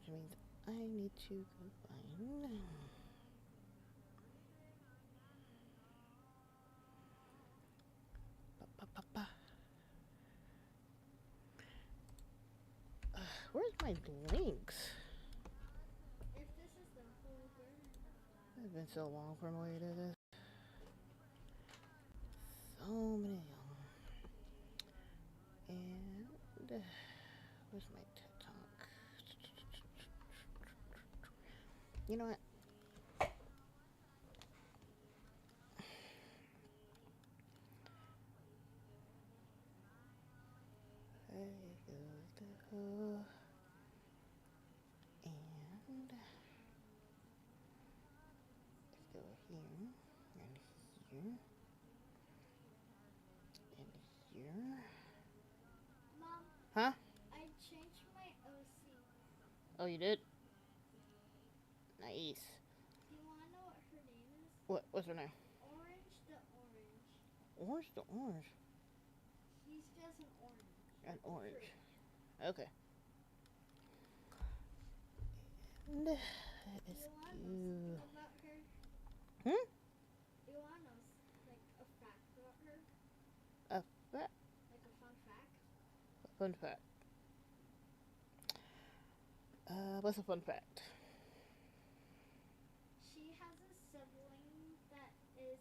which means I need to go find. Where's my links? If this is the whole burn. It's been so long for me to do this. So many. And where's my TED Talk? You know what? There goes the hoe. And let's go here and here and here. Mom, Huh? I changed my OC. Oh, you did? Nice. Do you want to know what her name is? What's her name? Orange the Orange. Orange the Orange. He's just an orange. An orange. Fruit. Okay. And Do you want to know something about her? Hmm? Do you want to know like a fact about her? A fact? Like a fun fact? Fun fact. What's a fun fact? She has a sibling that is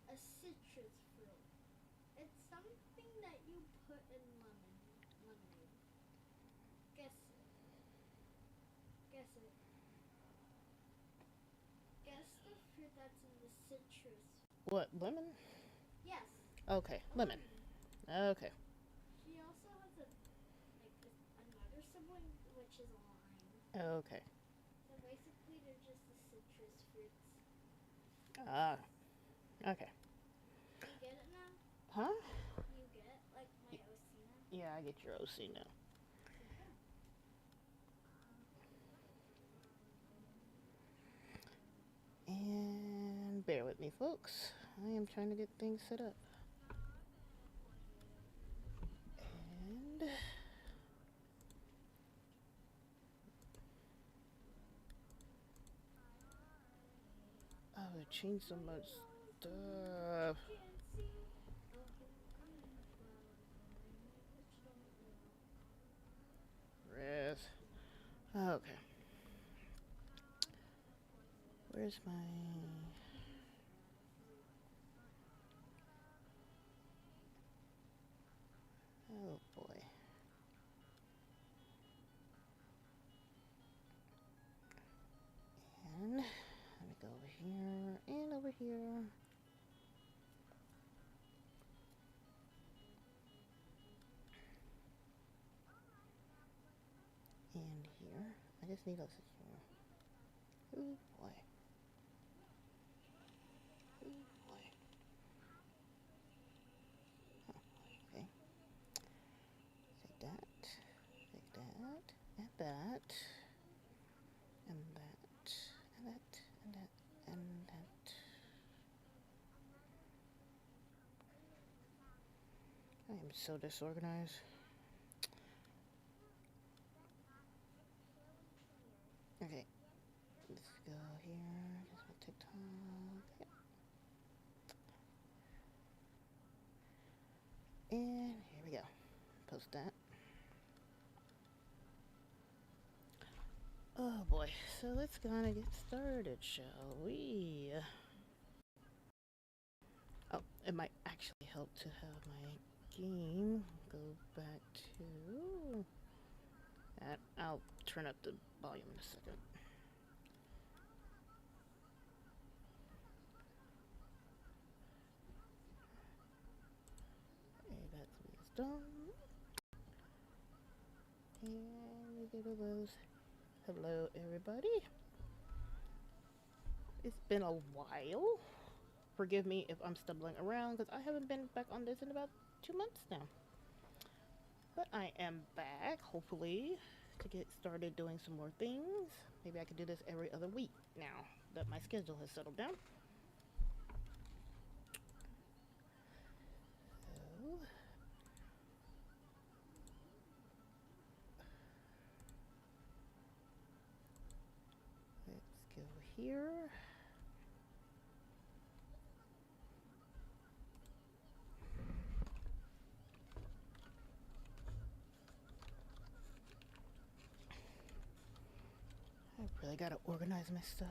a citrus fruit. It's something that you put in lemonade. Guess it. Guess it. Guess the fruit that's in the citrus. What, lemon? Yes. Okay, lemon. Okay. She also has another sibling, which is a lime. Okay. So basically, they're just the citrus fruits. Ah. Okay. You get it now? Huh? You get like my OC now? Yeah, I get your OC now. And bear with me, folks. I am trying to get things set up. And I've changed so much stuff. Rest. Okay. Where's my... Oh boy. And let me go over here and over here. And here. I just need us here. Oh boy. Oh boy. Huh. Okay. Take that. Take that. And that. And that. And that. And that. And that. I am so disorganized. Okay. Let's go here. Just my TikTok. Yep. And here we go. Post that. Oh boy. So let's kind of get started, shall we? Oh, it might actually help to have my game go back to that. I'll turn up the volume in a second. Okay, that's done. And we get a those. Hello, everybody. It's been a while. Forgive me if I'm stumbling around because I haven't been back on this in about 2 months now. But I am back, hopefully, to get started doing some more things. Maybe I could do this every other week now that my schedule has settled down. So, here. I really gotta organize my stuff.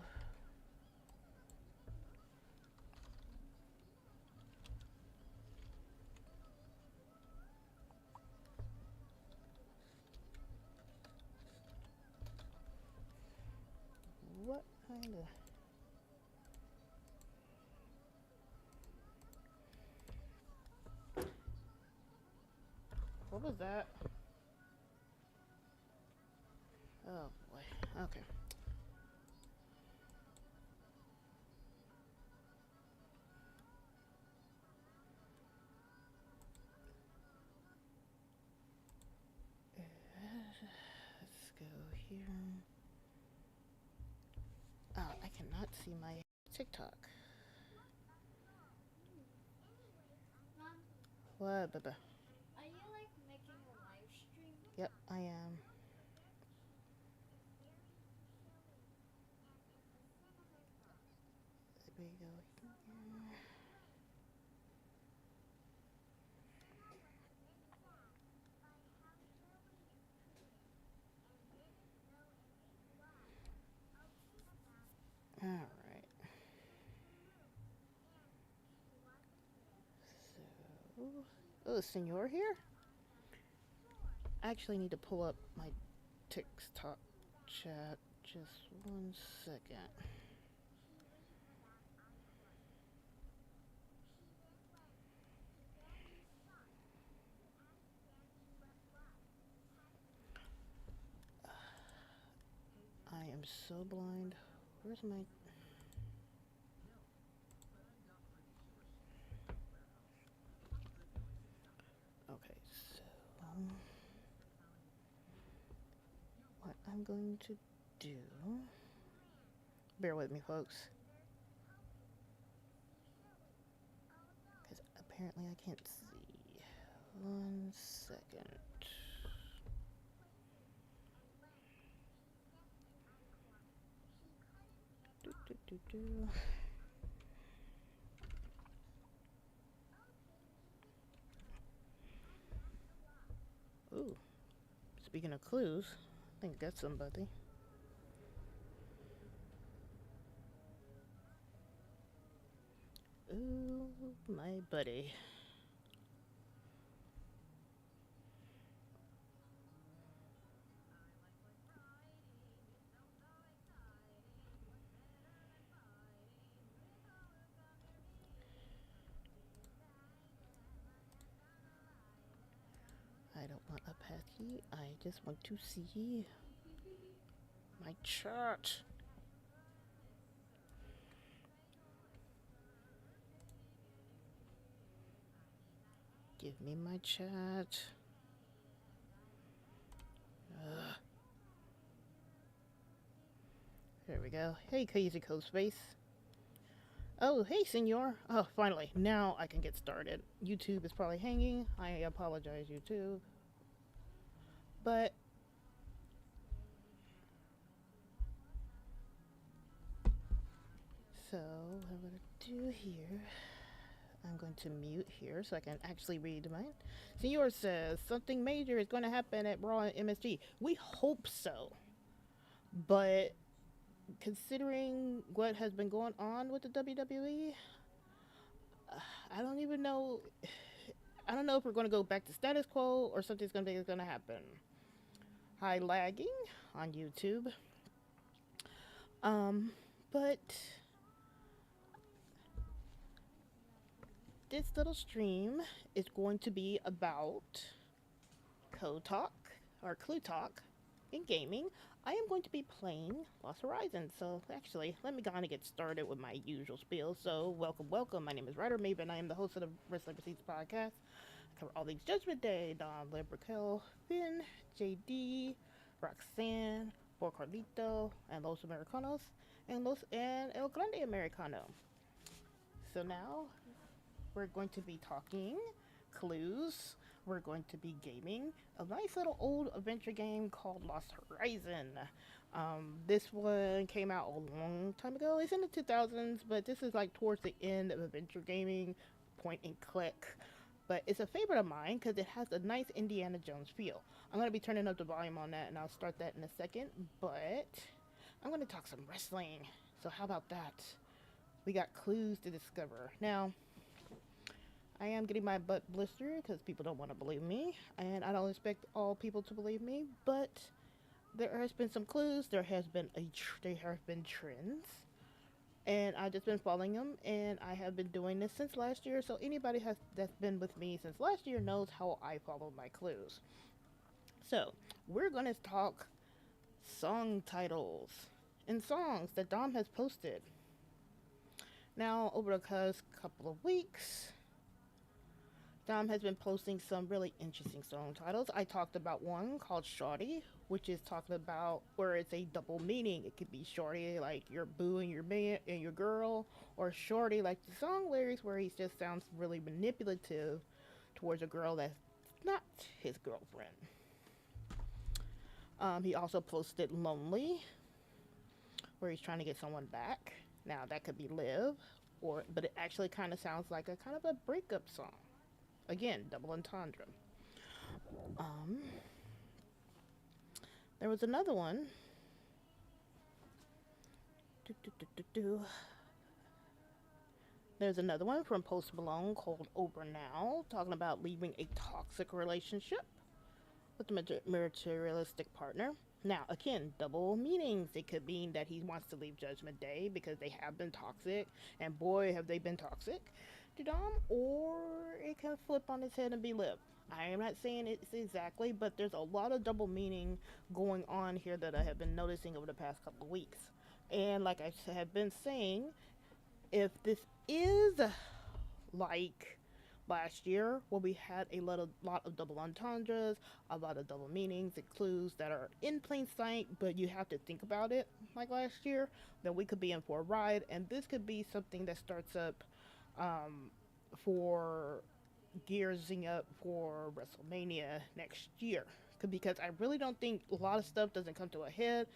What kind of... What was that? Oh boy. Okay. Let's go here. Oh, I cannot see my TikTok. Mom, What, Baba? are you like making a live stream? Yep, I am. There we go. All right. So, oh, Senor here? I actually need to pull up my TikTok chat. Just 1 second. I am so blind. Where's my... Okay, so... what I'm going to do... Bear with me, folks. Because apparently I can't see. 1 second. Do, do, do, do. Ooh. Speaking of clues, I think I got somebody. Ooh, my buddy. I don't want a patty. I just want to see my chart. Give me my chat. Ugh. There we go. Hey, Crazy Coast Space. Oh, hey, Senor. Oh, finally. Now I can get started. YouTube is probably hanging. I apologize, YouTube. But... so, what I'm going to do here... I'm going to mute here so I can actually read mine. Senor says, something major is going to happen at Raw and MSG. We hope so. But considering what has been going on with the WWE, I don't even know. I don't know if we're going to go back to status quo or something's going to happen. Hi, lagging on YouTube. But this little stream is going to be about Code Talk or Clue Talk in gaming. I am going to be playing Lost Horizons. So actually, let me go on and get started with my usual spiel. So welcome. My name is WriterMaven. I am the host of the Wrestling Receipts podcast. I cover all things Judgment Day, Don Lebrikel, Finn, JD, Roxanne, Por Carlito, and Los Americanos, and El Grande Americano. So now we're going to be talking clues we're going to be gaming a nice little old adventure game called Lost Horizon. This one came out a long time ago. It's in the 2000s, but this is like towards the end of adventure gaming, point and click. But it's a favorite of mine because it has a nice Indiana Jones feel. I'm going to be turning up the volume on that and I'll start that in a second. But I'm going to talk some wrestling. So, how about that? We got clues to discover. Now, I am getting my butt blistered because people don't want to believe me. And I don't expect all people to believe me. But there has been some clues. There have been trends. And I've just been following them, and I have been doing this since last year. So anybody that's been with me since last year knows how I follow my clues. So we're gonna talk song titles and songs that Dom has posted. Now over the past couple of weeks, Dom has been posting some really interesting song titles. I talked about one called Shorty, which is talking about where it's a double meaning. It could be Shorty like you're booing your man and your girl, or Shorty like the song lyrics where he just sounds really manipulative towards a girl that's not his girlfriend. He also posted Lonely, where he's trying to get someone back. Now that could be Live, but it actually kind of sounds like a kind of a breakup song. Again, double entendre. Um, there was another one. Do, do, do, do, do. There's another one from Post Malone called Over Now, talking about leaving a toxic relationship with a materialistic partner. Now, again, double meanings. It could mean that he wants to leave Judgment Day because they have been toxic, and boy, have they been toxic to Dom, or it can flip on its head and be Liv. I am not saying it's exactly, but there's a lot of double meaning going on here that I have been noticing over the past couple of weeks. And like I have been saying, if this is like last year, where we had a lot of double entendres, a lot of double meanings and clues that are in plain sight, but you have to think about it, like last year, then we could be in for a ride, and this could be something that starts up um, for gearsing up for WrestleMania next year. Because I really don't think a lot of stuff doesn't come to a head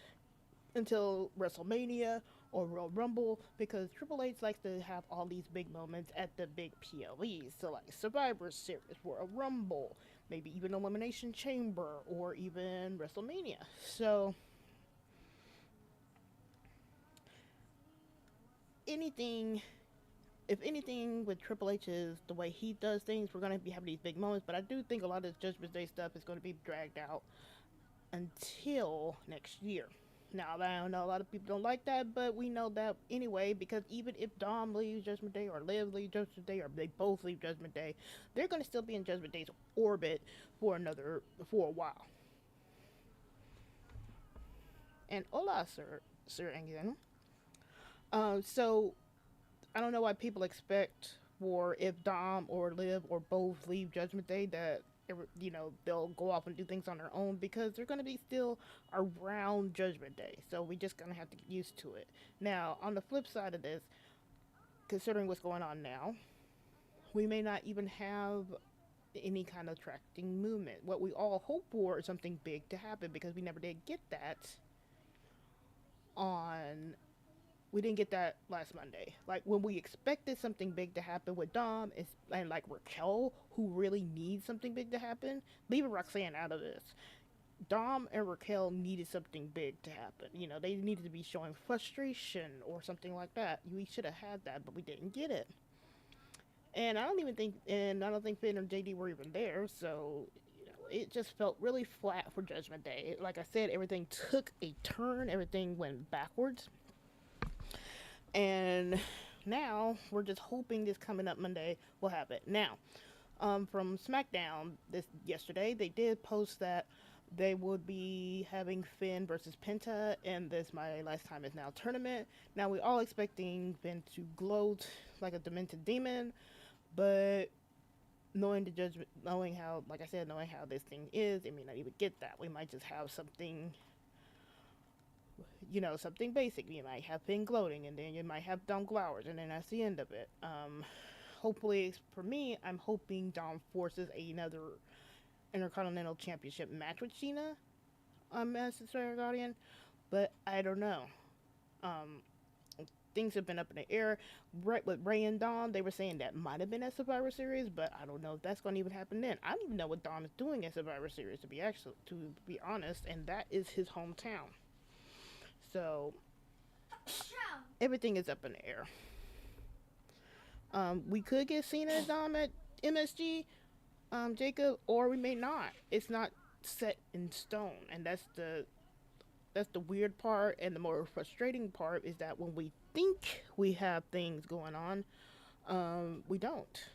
until WrestleMania or Royal Rumble, because Triple H likes to have all these big moments at the big PLEs. So like Survivor Series, Royal Rumble, maybe even Elimination Chamber, or even WrestleMania. So anything, if anything, with Triple H is the way he does things, we're gonna be having these big moments. But I do think a lot of this Judgment Day stuff is going to be dragged out until next year. Now, I know a lot of people don't like that, but we know that anyway, because even if Dom leaves Judgment Day, or Liv leaves Judgment Day, or they both leave Judgment Day, they're going to still be in Judgment Day's orbit for a while. And hola, Sir Engin. So, I don't know why people expect for if Dom or Liv or both leave Judgment Day that they'll go off and do things on their own, because they're going to be still around Judgment Day. So we just going to have to get used to it. Now, on the flip side of this, considering what's going on now, we may not even have any kind of tracking movement. What we all hope for is something big to happen, because we never did get that on we didn't get that last Monday. Like, when we expected something big to happen with Dom and like Raquel, who really needs something big to happen, leaving Roxanne out of this. Dom and Raquel needed something big to happen. They needed to be showing frustration or something like that. We should have had that, but we didn't get it. And I don't think Finn or JD were even there, so it just felt really flat for Judgment Day. Like I said, everything took a turn, everything went backwards. And now we're just hoping this coming up Monday will happen. Now, from SmackDown yesterday, they did post that they would be having Finn versus Penta in this My Last Time Is Now tournament. Now, we're all expecting Finn to gloat like a demented demon, but knowing how, like I said, knowing how this thing is, it may not even get that. We might just have something something basic. You might have Finn gloating, and then you might have Dom glowers, and then that's the end of it. Hopefully, for me, I'm hoping Dom forces another Intercontinental Championship match with Cena as the Star Guardian, but I don't know. Um, Things have been up in the air. Right with Ray and Dom, they were saying that might have been at Survivor Series, but I don't know if that's going to even happen then. I don't even know what Dom is doing at Survivor Series to be honest, and that is his hometown. So everything is up in the air. We could get Cena and Dom at MSG, Jacob, or we may not. It's not set in stone, and that's the weird part. And the more frustrating part is that when we think we have things going on, we don't.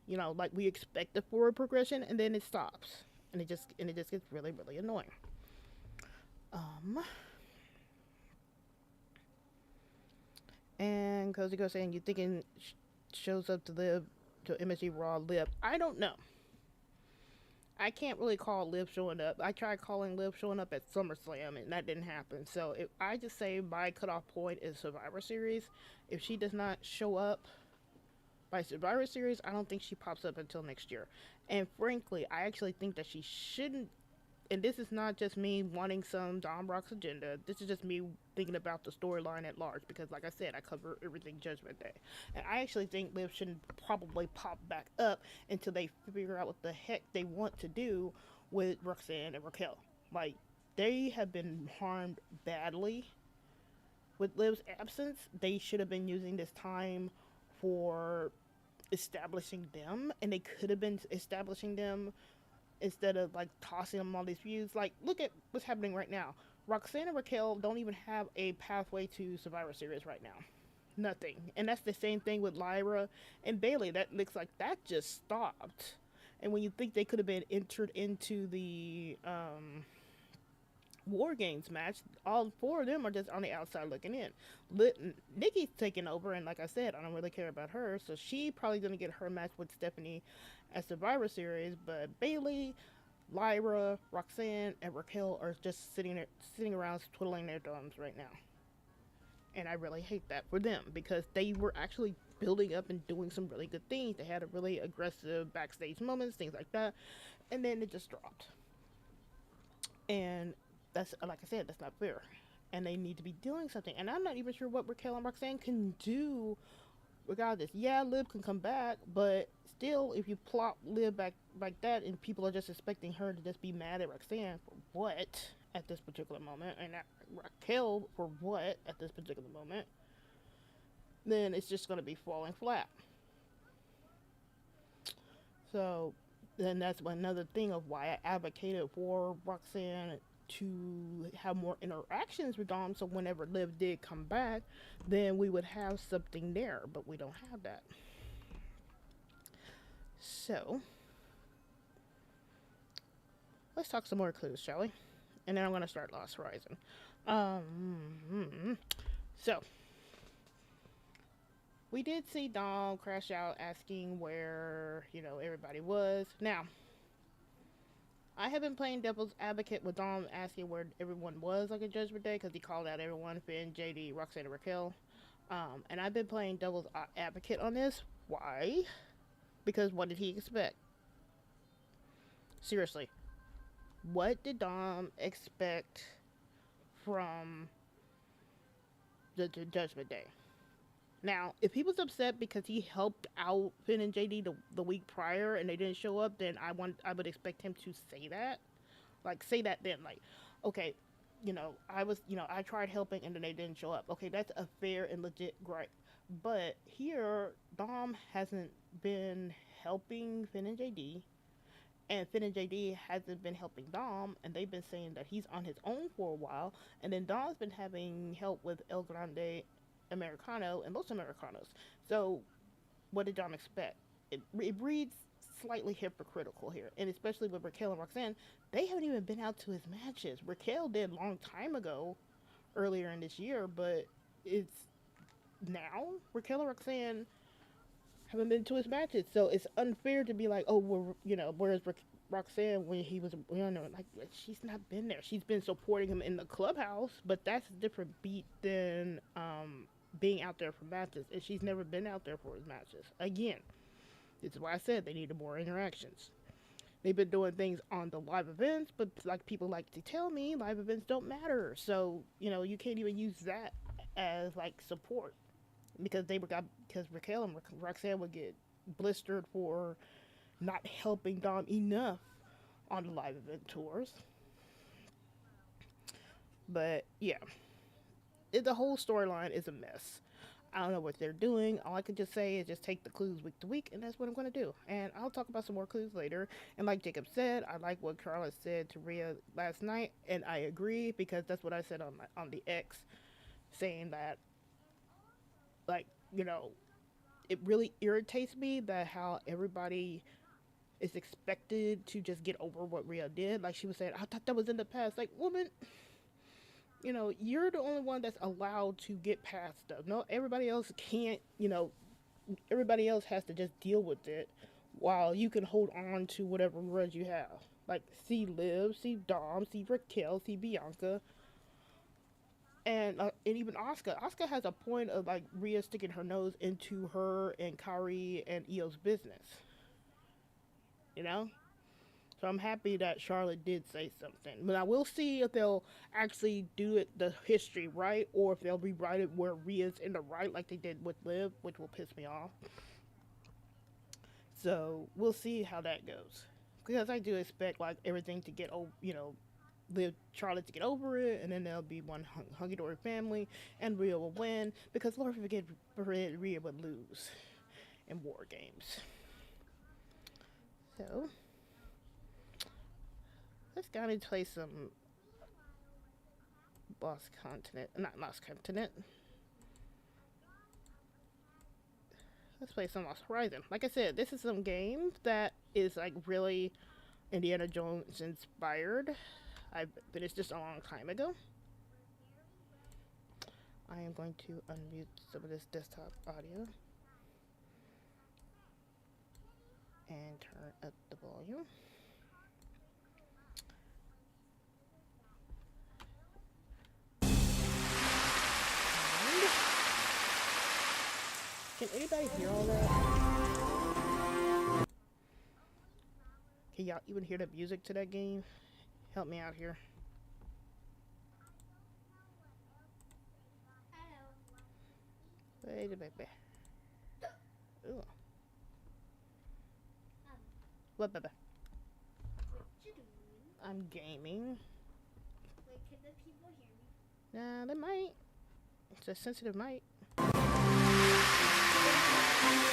Like we expect the forward progression, and then it stops, and it just gets really really annoying. Um, and Cozy goes saying you thinking shows up to live to MSG Raw Liv. I don't know. I can't really call Liv showing up. I tried calling Liv showing up at SummerSlam, and that didn't happen. So if I just say my cutoff point is Survivor Series, if she does not show up by Survivor Series, I don't think she pops up until next year. And frankly, I actually think that she shouldn't. And this is not just me wanting some Dom Rock's agenda. This is just me thinking about the storyline at large. Because, like I said, I cover everything Judgment Day, and I actually think Liv shouldn't probably pop back up until they figure out what the heck they want to do with Roxanne and Raquel. Like, they have been harmed badly with Liv's absence. They should have been using this time for establishing them, and they could have been establishing them instead of like tossing them all these views. Like, look at what's happening right now. Roxanne and Raquel don't even have a pathway to Survivor Series right now. Nothing. And that's the same thing with Lyra and Bailey. That looks like that just stopped. And when you think they could have been entered into the War Games match, all four of them are just on the outside looking in. Nikki's taking over, and like I said, I don't really care about her, so she probably gonna get her match with Stephanie at Survivor Series. But Bailey, Lyra, Roxanne, and Raquel are just sitting around twiddling their thumbs right now, and I really hate that for them because they were actually building up and doing some really good things. They had a really aggressive backstage moments, things like that, and then it just dropped. And that's, like I said, that's not fair. And they need to be doing something. And I'm not even sure what Raquel and Roxanne can do regardless. Yeah, Liv can come back, but still, if you plop Liv back like that, and people are just expecting her to just be mad at Roxanne for what at this particular moment, and Raquel for what at this particular moment, then it's just going to be falling flat. So then that's another thing of why I advocated for Roxanne to have more interactions with Dom, so whenever Liv did come back, then we would have something there, but we don't have that. So let's talk some more clues, shall we? And then I'm gonna start Lost Horizon. So we did see Dom crash out asking where everybody was. Now I have been playing devil's advocate with Dom asking where everyone was like a Judgment Day because he called out everyone: Finn, JD, Roxanne, and Raquel. And I've been playing devil's advocate on this. Why? Because what did he expect? Seriously, what did Dom expect from the Judgment Day? Now, if he was upset because he helped out Finn and JD the week prior and they didn't show up, then I would expect him to say that. Like, say that then. Like, okay, I tried helping and then they didn't show up. Okay, that's a fair and legit gripe. But here, Dom hasn't been helping Finn and JD, and Finn and JD hasn't been helping Dom, and they've been saying that he's on his own for a while, and then Dom's been having help with El Grande Americano and Los Americanos. So, what did Dom expect? It reads slightly hypocritical here, and especially with Raquel and Roxanne, they haven't even been out to his matches. Raquel did a long time ago, earlier in this year, but it's now Raquel and Roxanne haven't been to his matches, so it's unfair to be like, oh, well, whereas Roxanne when he was, like she's not been there. She's been supporting him in the clubhouse, but that's a different beat than being out there for matches, and she's never been out there for his matches. Again, this is why I said they needed more interactions. they've been doing things on the live events, but like people like to tell me, live events don't matter. So you can't even use that as like support because because Raquel and Roxanne would get blistered for not helping Dom enough on the live event tours. But yeah, the whole storyline is a mess. I don't know what they're doing. All I can just say is just take the clues week to week, and that's what I'm going to do. And I'll talk about some more clues later. And like Jacob said, I like what Charlotte said to Rhea last night, and I agree because that's what I said on the X, saying that like it really irritates me that how everybody is expected to just get over what Rhea did. Like she was saying, I thought that was in the past. Like, woman, you're the only one that's allowed to get past stuff. No, everybody else can't, everybody else has to just deal with it while you can hold on to whatever grudge you have. Like, see Liv, see Dom, see Raquel, see Bianca, and even Asuka. Asuka has a point of, like, Rhea sticking her nose into her and Kyrie and Io's business, you know? So I'm happy that Charlotte did say something. But I will see if they'll actually do it the history right, or if they'll rewrite it where Rhea's in the right, like they did with Liv, which will piss me off. So we'll see how that goes. Because I do expect like everything to get over, Liv Charlotte to get over it, and then there'll be one hunky dory family, and Rhea will win. Because Lord forbid Rhea would lose in war games. So let's go and play some Lost Continent. Not Lost Continent. Let's play some Lost Horizon. Like I said, this is some game that is like really Indiana Jones inspired. I finished this a long time ago. I am going to unmute some of this desktop audio and turn up the volume. Can anybody hear all that? Can y'all even hear the music to that game? Help me out here. Wait a baby. Ooh. What, baby? What you doing? I'm gaming. Wait, can the people hear me? Nah, they might. It's a sensitive mic. Does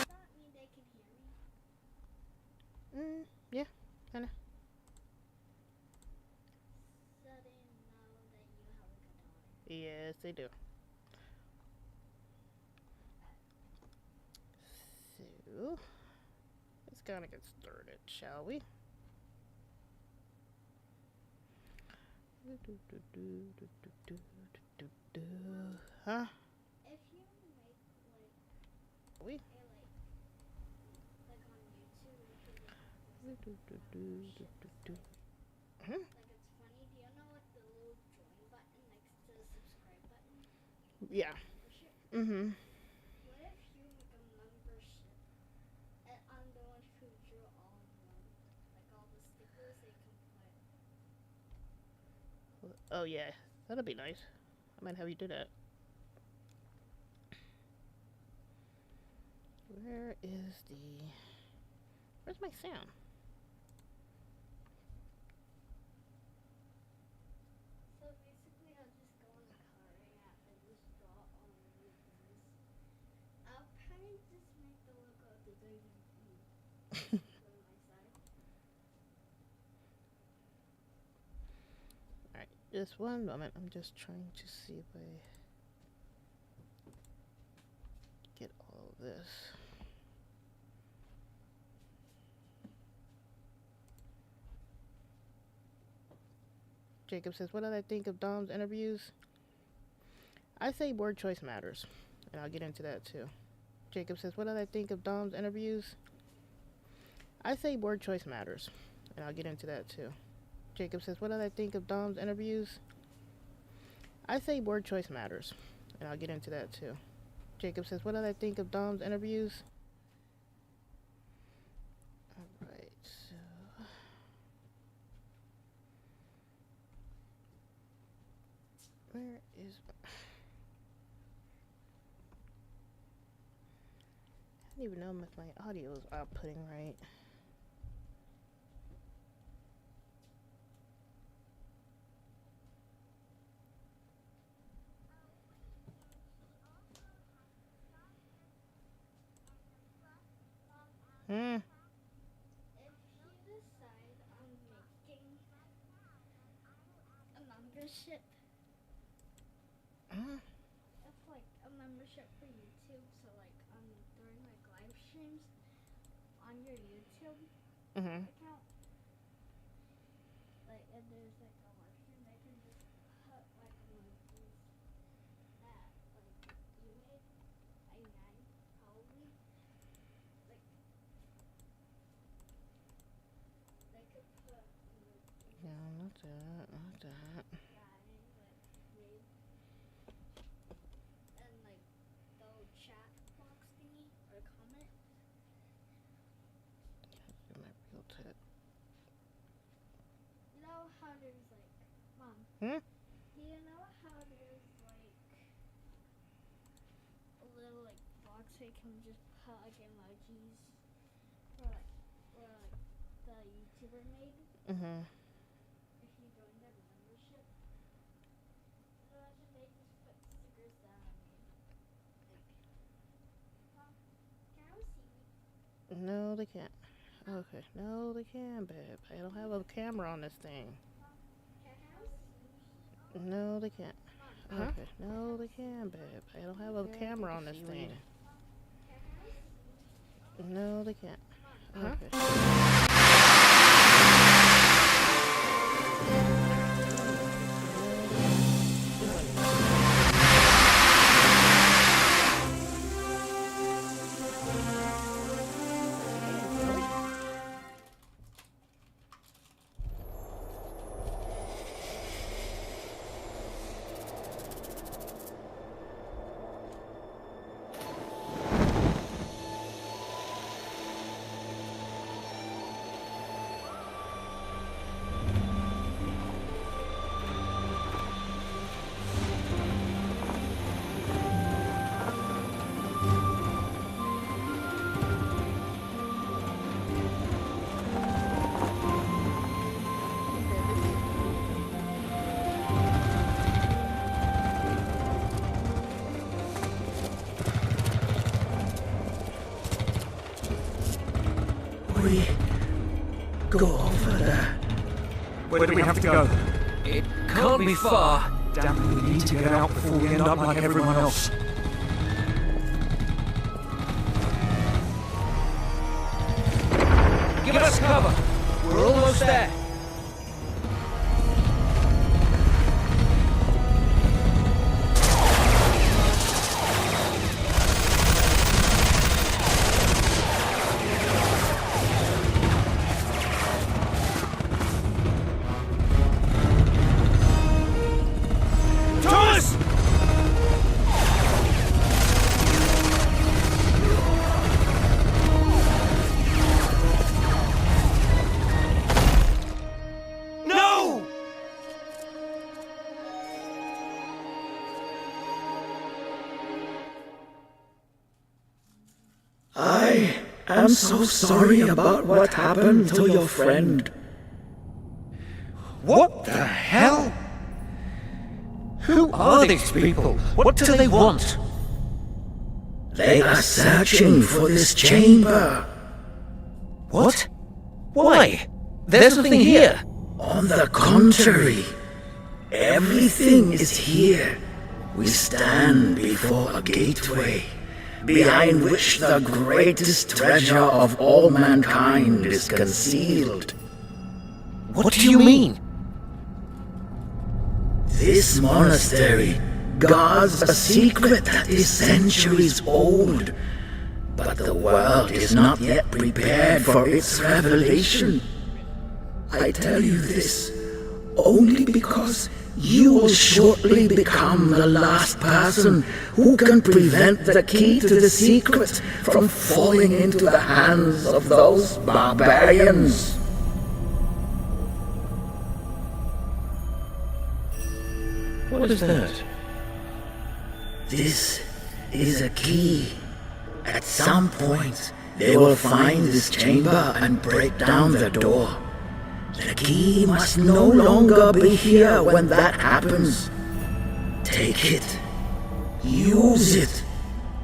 that mean they can hear me? Yeah, kinda. So they know that you have a good daughter. Yes, they do. So, let's kind of get started, shall we? Huh? If you make We? like on YouTube, you can Hmm? like it's funny. Do you know what the little join button next to the subscribe button? Yeah. Membership. Mm-hmm. What if you make a membership and I'm the one who drew all of them, like all the stickers they can put. Oh, yeah. That'll be nice. I might have you do that. Where's my sound? So basically, I'll just go on the coloring app and just draw all of these. I'll probably just make the logo of the WWE on my side. Alright, just one moment. I'm just trying to see if I get all of this. Jacob says, what did I think of Dom's interviews? I say word choice matters, and I'll get into that too. Jacob says, what did I think of Dom's interviews? I say word choice matters, and I'll get into that too. Jacob says, what did I think of Dom's interviews? I say word choice matters, and I'll get into that too. Jacob says, what did I think of Dom's interviews? Alright, so don't even know if my audio is outputting right. Hmm. If you decide on making a membership, it's like a membership for YouTube. So like during like live streams on your YouTube Mhm. account, like if there's like a live stream, they can just put like emojis that like you made, probably. Like they could put emojis No, not that. Not that. made, and like the chat box thingy or comment. Do my real tip. You know how there's like, Mom, Hmm. do you know how there's like a little like box where you can just put like emojis or like the YouTuber made Mhm. if you join their membership? Imagine they just put stickers that I made. Like, Mom, can I see? No, they can't. Okay. No, they can, babe. I don't have a camera on this thing. Can I see? No, they can't. Huh? Okay. No, they can, babe. I don't have a camera on this thing. Can I see? No, they can't. Huh? Okay. We go over there. Where do we have to go? It can't be far. Damn it, we need to get out before we end up like everyone else. Give us cover. We're almost there. Thomas! No! I am so sorry about what happened to your friend. What the hell? Who are these people? What do they want? They are searching for this chamber. What? Why? There's nothing here. On the contrary, everything is here. We stand before a gateway, behind which the greatest treasure of all mankind is concealed. What do you mean? This monastery guards a secret that is centuries old, but the world is not yet prepared for its revelation. I tell you this only because you will shortly become the last person who can prevent the key to the secret from falling into the hands of those barbarians. What is that? This is a key. At some point, they will find this chamber and break down the door. The key must no longer be here when that happens. Take it, use it,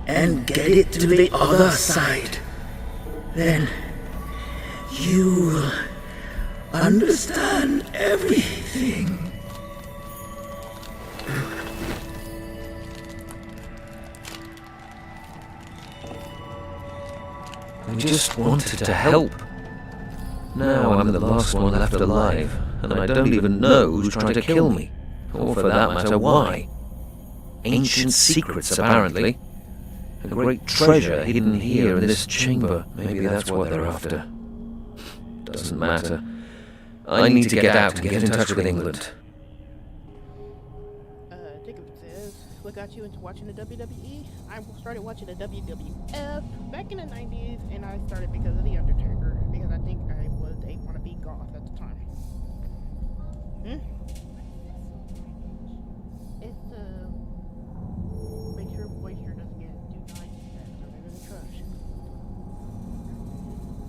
and get it to the other side. Then you'll understand everything. I just wanted to help. Now I'm the last one left alive, and I don't even know who's trying to kill me. Or for that matter, why. Ancient secrets, apparently. A great treasure hidden here in this chamber. Maybe that's what they're after. Doesn't matter. I need to get out and get in touch with England. Jacob says, what got you into watching the WWE? I started watching the WWF back in the 90s, and I started because of The Undertaker, because I think I was a wannabe goth at the time. It's, make sure moisture doesn't get too nice and throw it in the trash.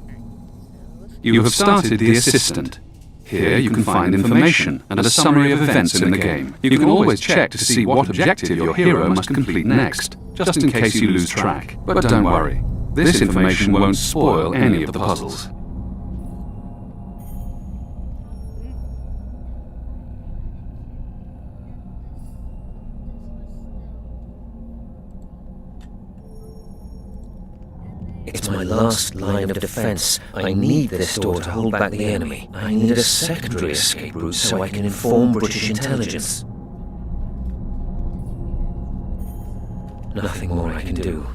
Alright, so let's You have started the assistant. Here you can find information and a summary of events in the game. You can always check to see what objective your hero must complete next, just in case you lose track. But don't worry, this information won't spoil any of the puzzles. It's my last line of defense. I need this door to hold back the enemy. I need a secondary escape route so I can inform British intelligence. Nothing more I can do.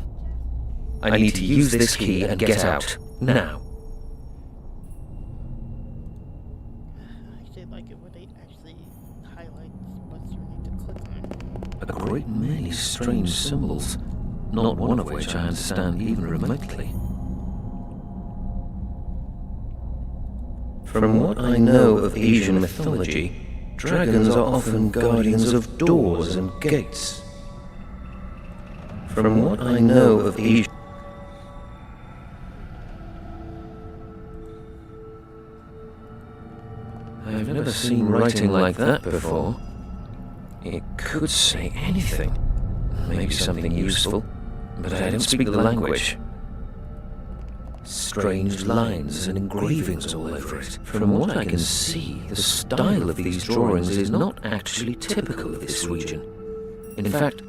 I need to use this key and get out. Now. I did like it where they actually highlight spots you need to click on. A great many strange symbols, not one of which I understand even remotely. From what I know of Asian mythology, dragons are often guardians of doors and gates. From what I know of Asian... I've never seen writing like that before. It could say anything. Maybe something useful, but I don't speak the language. Strange lines and engravings all over it. From what I can see, the style of these drawings is not actually typical of this region. In fact,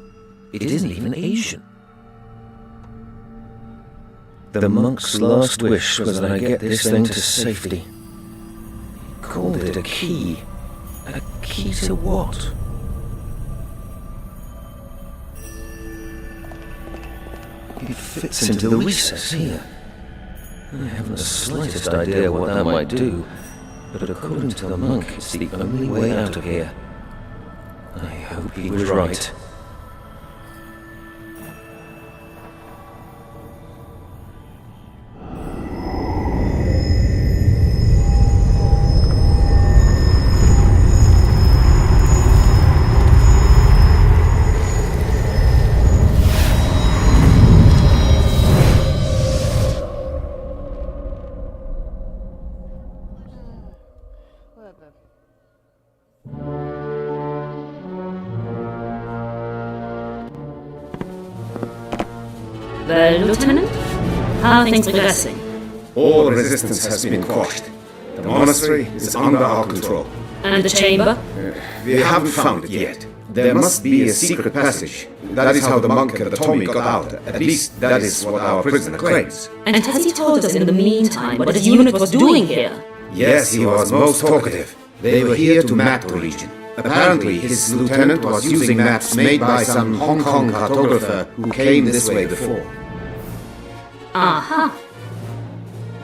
it isn't even Asian. The monk's last wish was that I get this thing to safety. He called it a key. A key to what? It fits into the recess here. I haven't the slightest idea what that might do, but according to the monk, it's the only way out of here. I hope he was right. Whatever. Well, Lieutenant, how are things progressing? All resistance has been quashed. The monastery is under our control. And the chamber? We haven't found it yet. There must be a secret passage. That is how the monk and the Tommy got out. At least that is what our prisoner claims. And has he told us in the meantime what his unit was doing here? Yes, he was most talkative. They were here to map the region. Apparently, his lieutenant was using maps made by some Hong Kong cartographer who came this way before. Aha.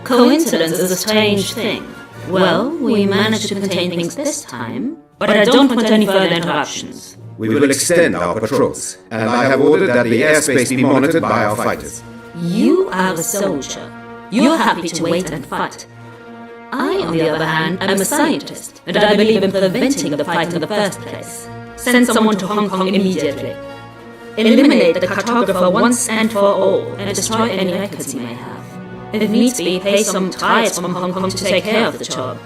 Coincidence is a strange thing. Well, we managed to contain things this time, but I don't want any further interruptions. We will extend our patrols, and I have ordered that the airspace be monitored by our fighters. You are a soldier. You're happy to wait and fight. I, on the other hand, am a scientist, and I believe in preventing the fight in the first place. Send someone to Hong Kong immediately. Eliminate the cartographer once and for all, and destroy any records he may have. If needs be, pay some tithes from Hong Kong to take care of the job.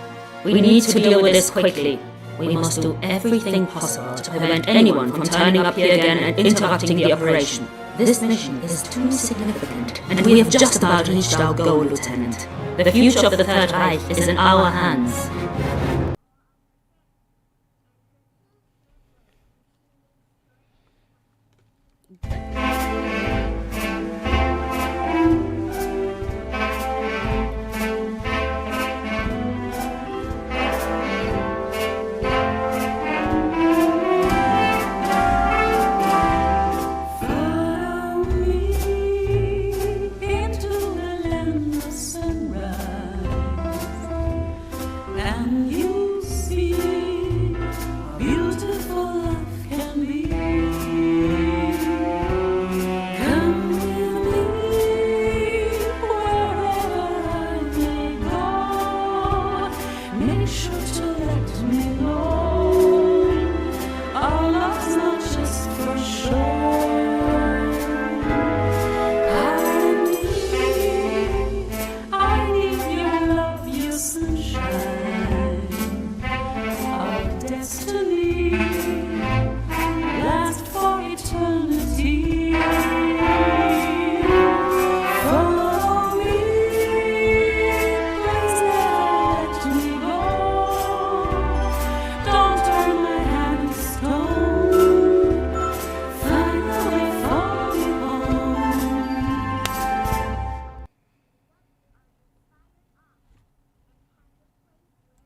We need to deal with this quickly. We must do everything possible to prevent anyone from turning up here again and interrupting the operation. This mission is too significant, and we have just about reached our goal, Lieutenant. The future of the Third Reich is in our hands.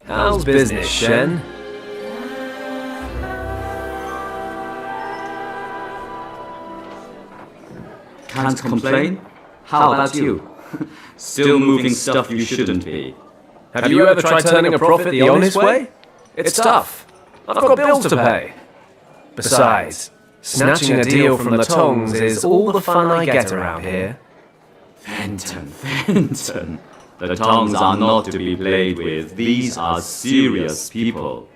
How's business, Shen? Can't complain? How about you? Still moving stuff you shouldn't be. Have you ever tried turning a profit the honest way? It's tough. I've got bills to pay. Besides, snatching a deal from the tongs is all the fun I get around here. Fenton. The tongues are not to be played with. These are serious people.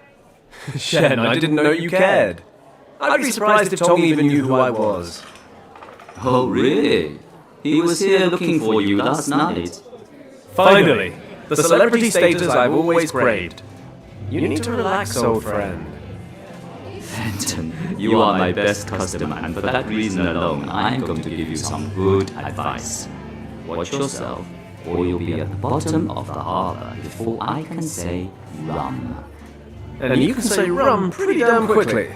Shen, I didn't know you cared. I'd be surprised if Tong even knew who I was. Oh, really? He was here looking for you last night. Finally, the celebrity status I've always craved. You need to relax, old friend. Fenton, you are my best customer, and for that reason alone, I'm going to give you some good advice. Watch yourself, or you'll be at the bottom of the harbor before I can say rum. And you can say rum pretty damn quickly.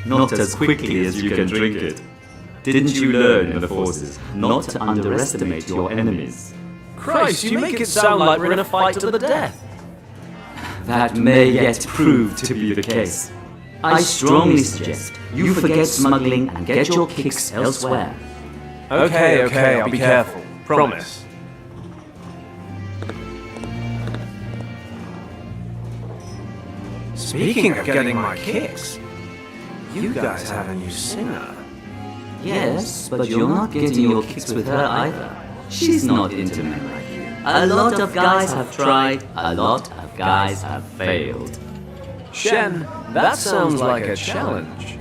Not as quickly as you can drink it. Didn't you learn in the forces not to underestimate your enemies? Christ, you make it sound like we're in a fight to the death. That may yet prove to be the case. I strongly suggest you forget smuggling and get your kicks elsewhere. Okay, I'll be careful. Promise. Speaking of getting my kicks, you guys have a new singer. Yes, but you're not getting your kicks with her either. She's not into men like you. A lot of guys have tried, a lot of guys have failed. Shen, that sounds like a challenge.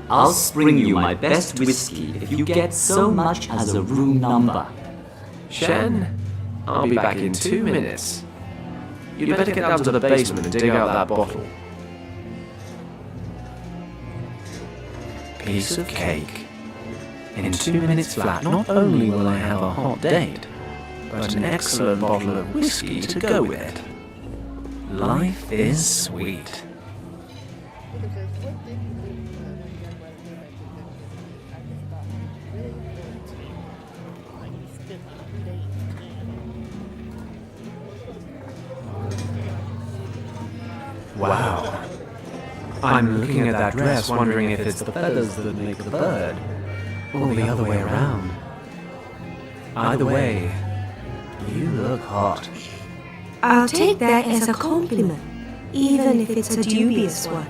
I'll spring you my best whiskey if you get so much as a room number. Shen, I'll be back in 2 minutes. You'd better get down to the basement and dig out that bottle. Piece of cake. In 2 minutes flat, not only will I have a hot date, but an excellent bottle of whiskey to go with it. Life is sweet. Wow. I'm looking at that dress wondering if it's the feathers that make the bird, or the other way around. Either way, you look hot. I'll take that as a compliment, even if it's a dubious one.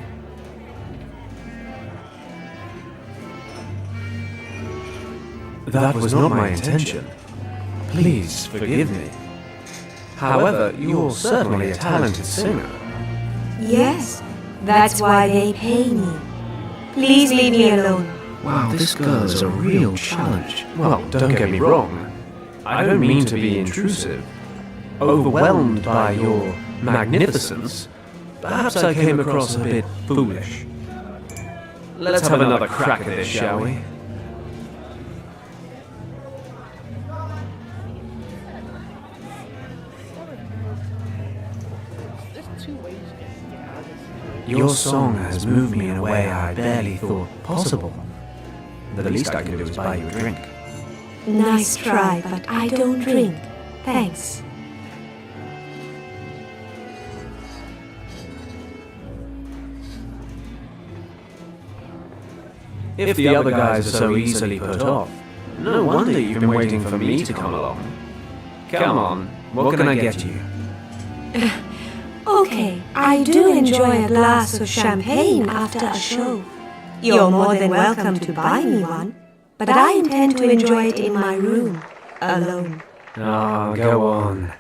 That was not my intention. Please forgive me. However, you're certainly a talented singer. Yes, that's why they pay me. Please leave me alone. Wow, this girl is a real challenge. Well, don't get me wrong. I don't mean to be intrusive. Overwhelmed by your magnificence, perhaps I came across a bit foolish. Let's have another crack at this, shall we? There's two ways to get out of this. Your song has moved me in a way I barely thought possible. The least I can do is buy you a drink. Nice try, but I don't drink. Thanks. If the other guys are so easily put off, no wonder you've been waiting for me to come along. Come on, what can I get you? Okay, I do enjoy a glass of champagne after a show. You're more than welcome to buy me one, but I intend to enjoy it in my room, alone. Ah, go on.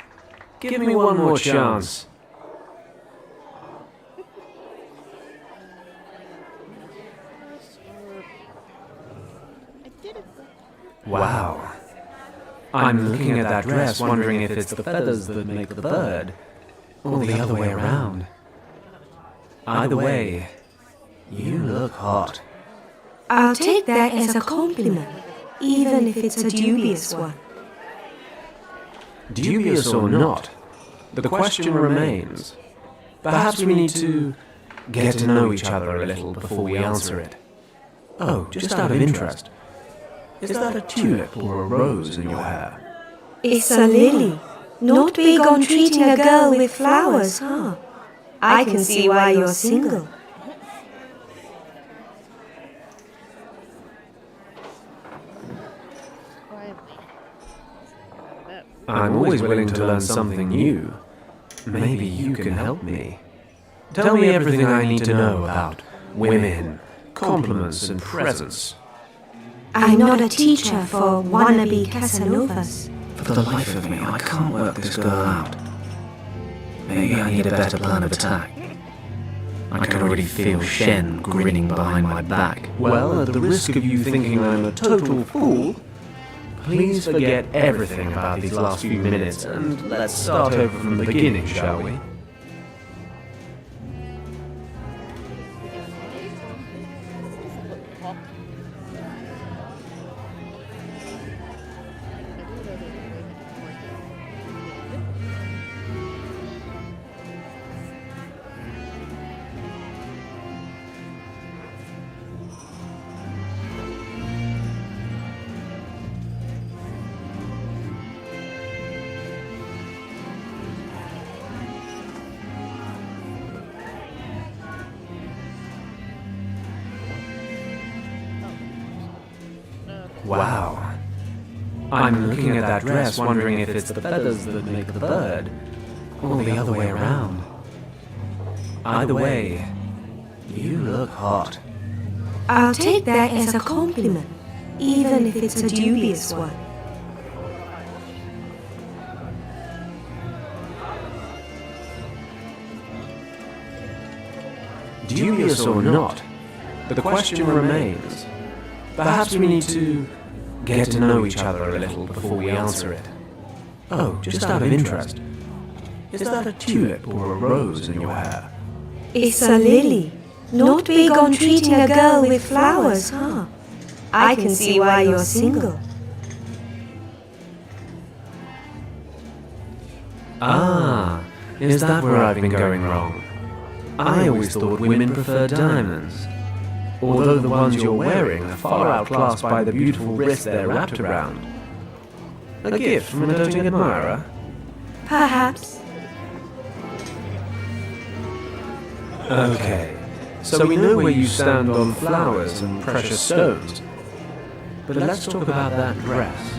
Give me one more chance. I did it. Wow. I'm looking at that dress, wondering if it's the feathers that make the bird, or the other way around. Either way, you look hot. I'll take that as a compliment, even if it's a dubious one. Dubious or not, the question remains. Perhaps we need to get to know each other a little before we answer it. Oh, just out of interest, is that a tulip or a rose in your hair? It's a lily. Not big on treating a girl with flowers, huh? I can see why you're single. I'm always willing to learn something new. Maybe you can help me. Tell me everything I need to know about women, compliments, and presents. I'm not a teacher for wannabe Casanovas. For the life of me, I can't work this girl out. Maybe I need a better plan of attack. I can already feel Shen grinning behind my back. Well, at the risk of you thinking I'm a total fool, please forget everything about these last few minutes and let's start over from the beginning, shall we? Wow. I'm looking at that dress, wondering if it's the feathers that make the bird, or the other way around. Either way, you look hot. I'll take that as a compliment, even if it's a dubious one. Dubious or not, the question remains. Perhaps we need to get to know each other a little before we answer it. Oh, just out of interest, is that a tulip or a rose in your hair? It's a lily. Not big on treating a girl with flowers, huh? I can see why you're single. Ah, is that where I've been going wrong? I always thought women preferred diamonds. Although the ones you're wearing are far outclassed by the beautiful wrist they're wrapped around. A gift from a doting admirer? Perhaps. Okay, so we know where you stand on flowers and precious stones. But let's talk about that dress.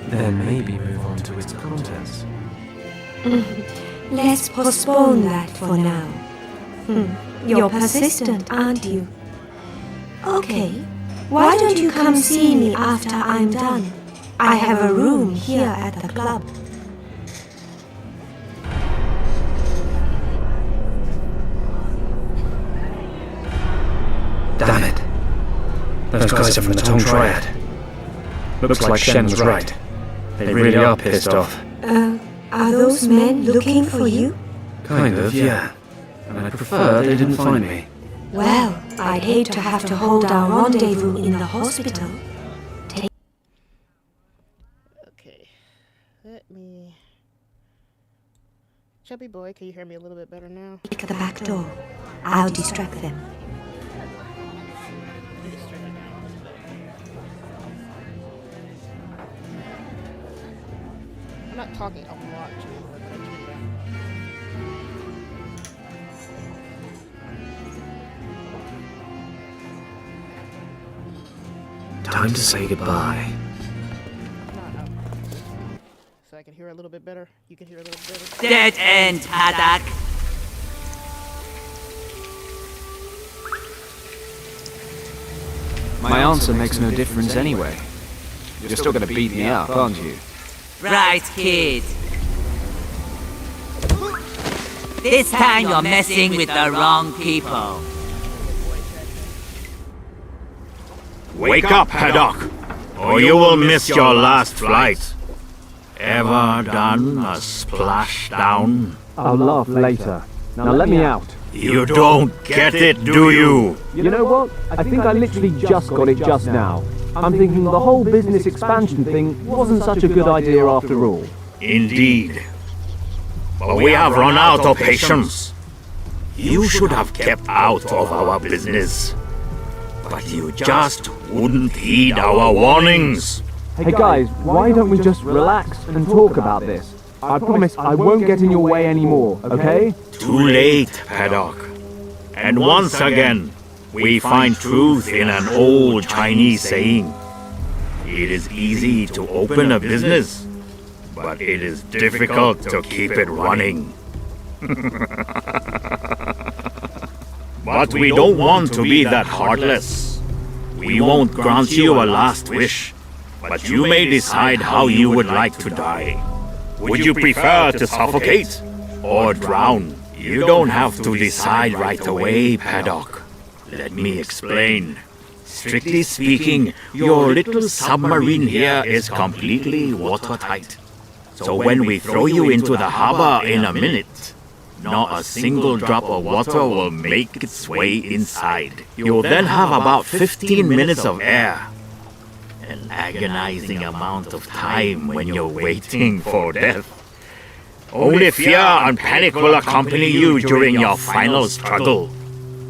Then maybe move on to its contents. Let's postpone that for now. You're persistent, aren't you? Okay, why don't you come see me after I'm done? I have a room here at the club. Damn it. Those guys are from the Tong Triad. Looks like Shen was right. They really are pissed off. Are those men looking for you? Kind of, yeah. And I'd prefer they didn't find me. Well, I'd hate to have to hold our rendezvous in the hospital. Okay. Let me... Chubby boy, can you hear me a little bit better now? Take the back door. I'll distract them. I'm not talking a lot to you, but I can hear. Time to say goodbye. So I can hear a little bit better. You can hear a little bit better. Dead end, Haddock. My answer makes no difference anyway. You're still gonna beat me up, aren't you? Right, kid. This time you're messing with the wrong people. Wake up, Haddock, or you will miss your last flight. Ever done a splashdown? I'll laugh later. Now let me out. You don't get it, do you? You know what? I think I literally just got it just now. I'm thinking the whole business expansion thing wasn't such a good idea after all. Indeed. But we have run out of patience. You should have kept out of our business. But you just wouldn't heed our warnings. Hey guys, why don't we just relax and talk about this? I promise I won't get in your way anymore, okay? Too late, Haddock. And once again, we find truth in an old Chinese saying. It is easy to open a business, but it is difficult to keep it running. But we don't want to be that heartless. We won't grant you a last wish, but you may decide how you would like to die. Would you prefer to suffocate or drown? You don't have to decide right away, Paddock. Let me explain. Strictly speaking, your little submarine here is completely watertight. So when we throw you into the harbor in a minute, not a single drop of water will make its way inside. You'll then have about 15 minutes of air. An agonizing amount of time when you're waiting for death. Only fear and panic will accompany you during your final struggle.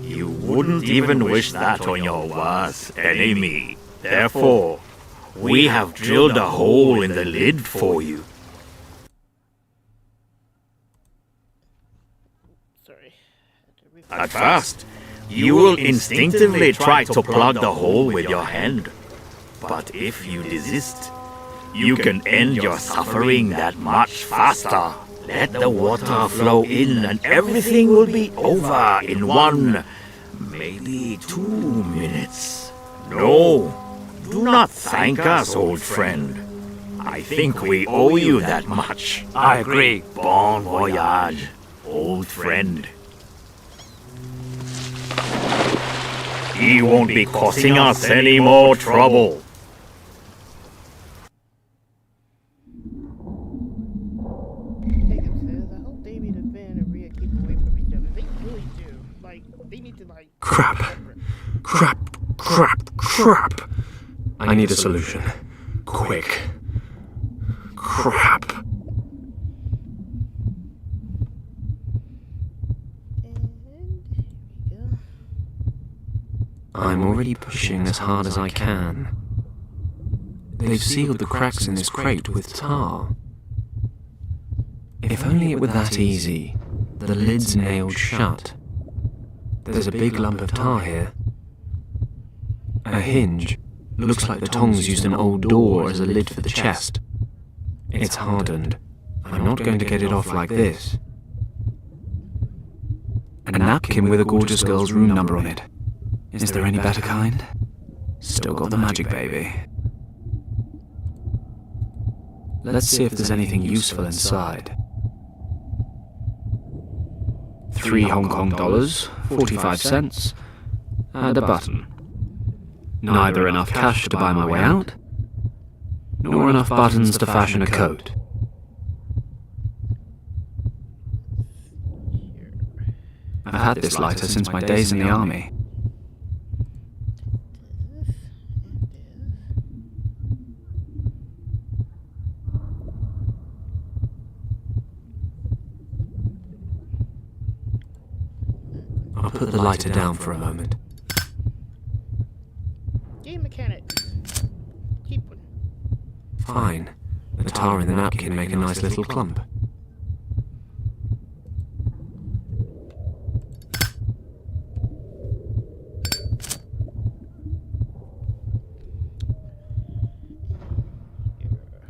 You wouldn't even wish that on your worst enemy. Therefore, we have drilled a hole in the lid for you. At first, you will instinctively try to plug the hole with your hand. But if you desist, you can end your suffering that much faster. Let the water flow in and everything will be over in 1, maybe 2 minutes. No, do not thank us, old friend. I think we owe you that much. I agree. Bon voyage, old friend. He won't be causing us any more trouble. Crap. I need a solution. Quick. Crap. I'm already pushing as hard as I can. They've sealed the cracks in this crate with tar. If only it were that easy. The lid's nailed shut. There's a big lump of tar here. A hinge. Looks like the Tongs used an old door as a lid for the chest. It's hardened. I'm not going to get it off like this. A napkin with a gorgeous girl's room number on it. Is there any better kind? Still got the magic, baby. Let's see if there's anything useful inside. 3 Hong Kong dollars, 45 cents, and a button. Neither enough cash to buy my way out, nor enough buttons to fashion a coat. I've had this lighter since my days in the army. I'll put the lighter down for a moment. Game mechanics. Keep one. Fine. The tar and the napkin make a nice little clump.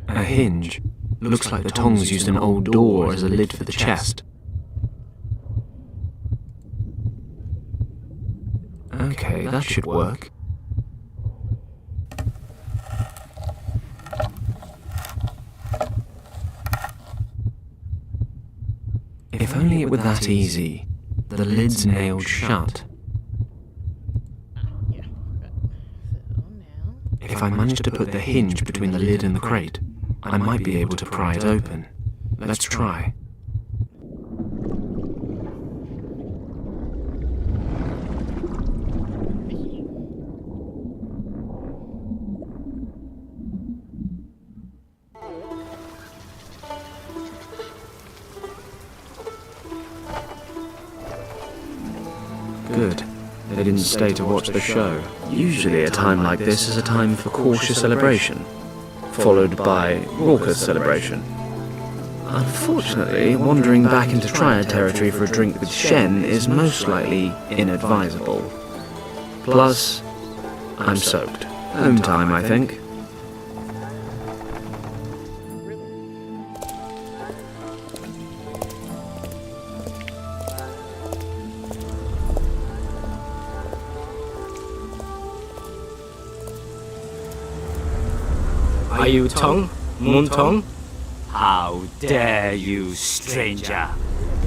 A hinge. Looks like the tongs used an old door as a lid for the chest. Okay, that should work. If only it were that easy. The lid's nailed shut. If I manage to put the hinge between the lid and the crate, I might be able to pry it open. Let's try. Good. They didn't stay to watch the show. Usually a time like this is a time for cautious celebration, followed by raucous celebration. Unfortunately, wandering back into Triad territory for a drink with Shen is most likely inadvisable. Plus, I'm soaked. Home time, I think. Are you Tong? Moon Tong? How dare you, stranger?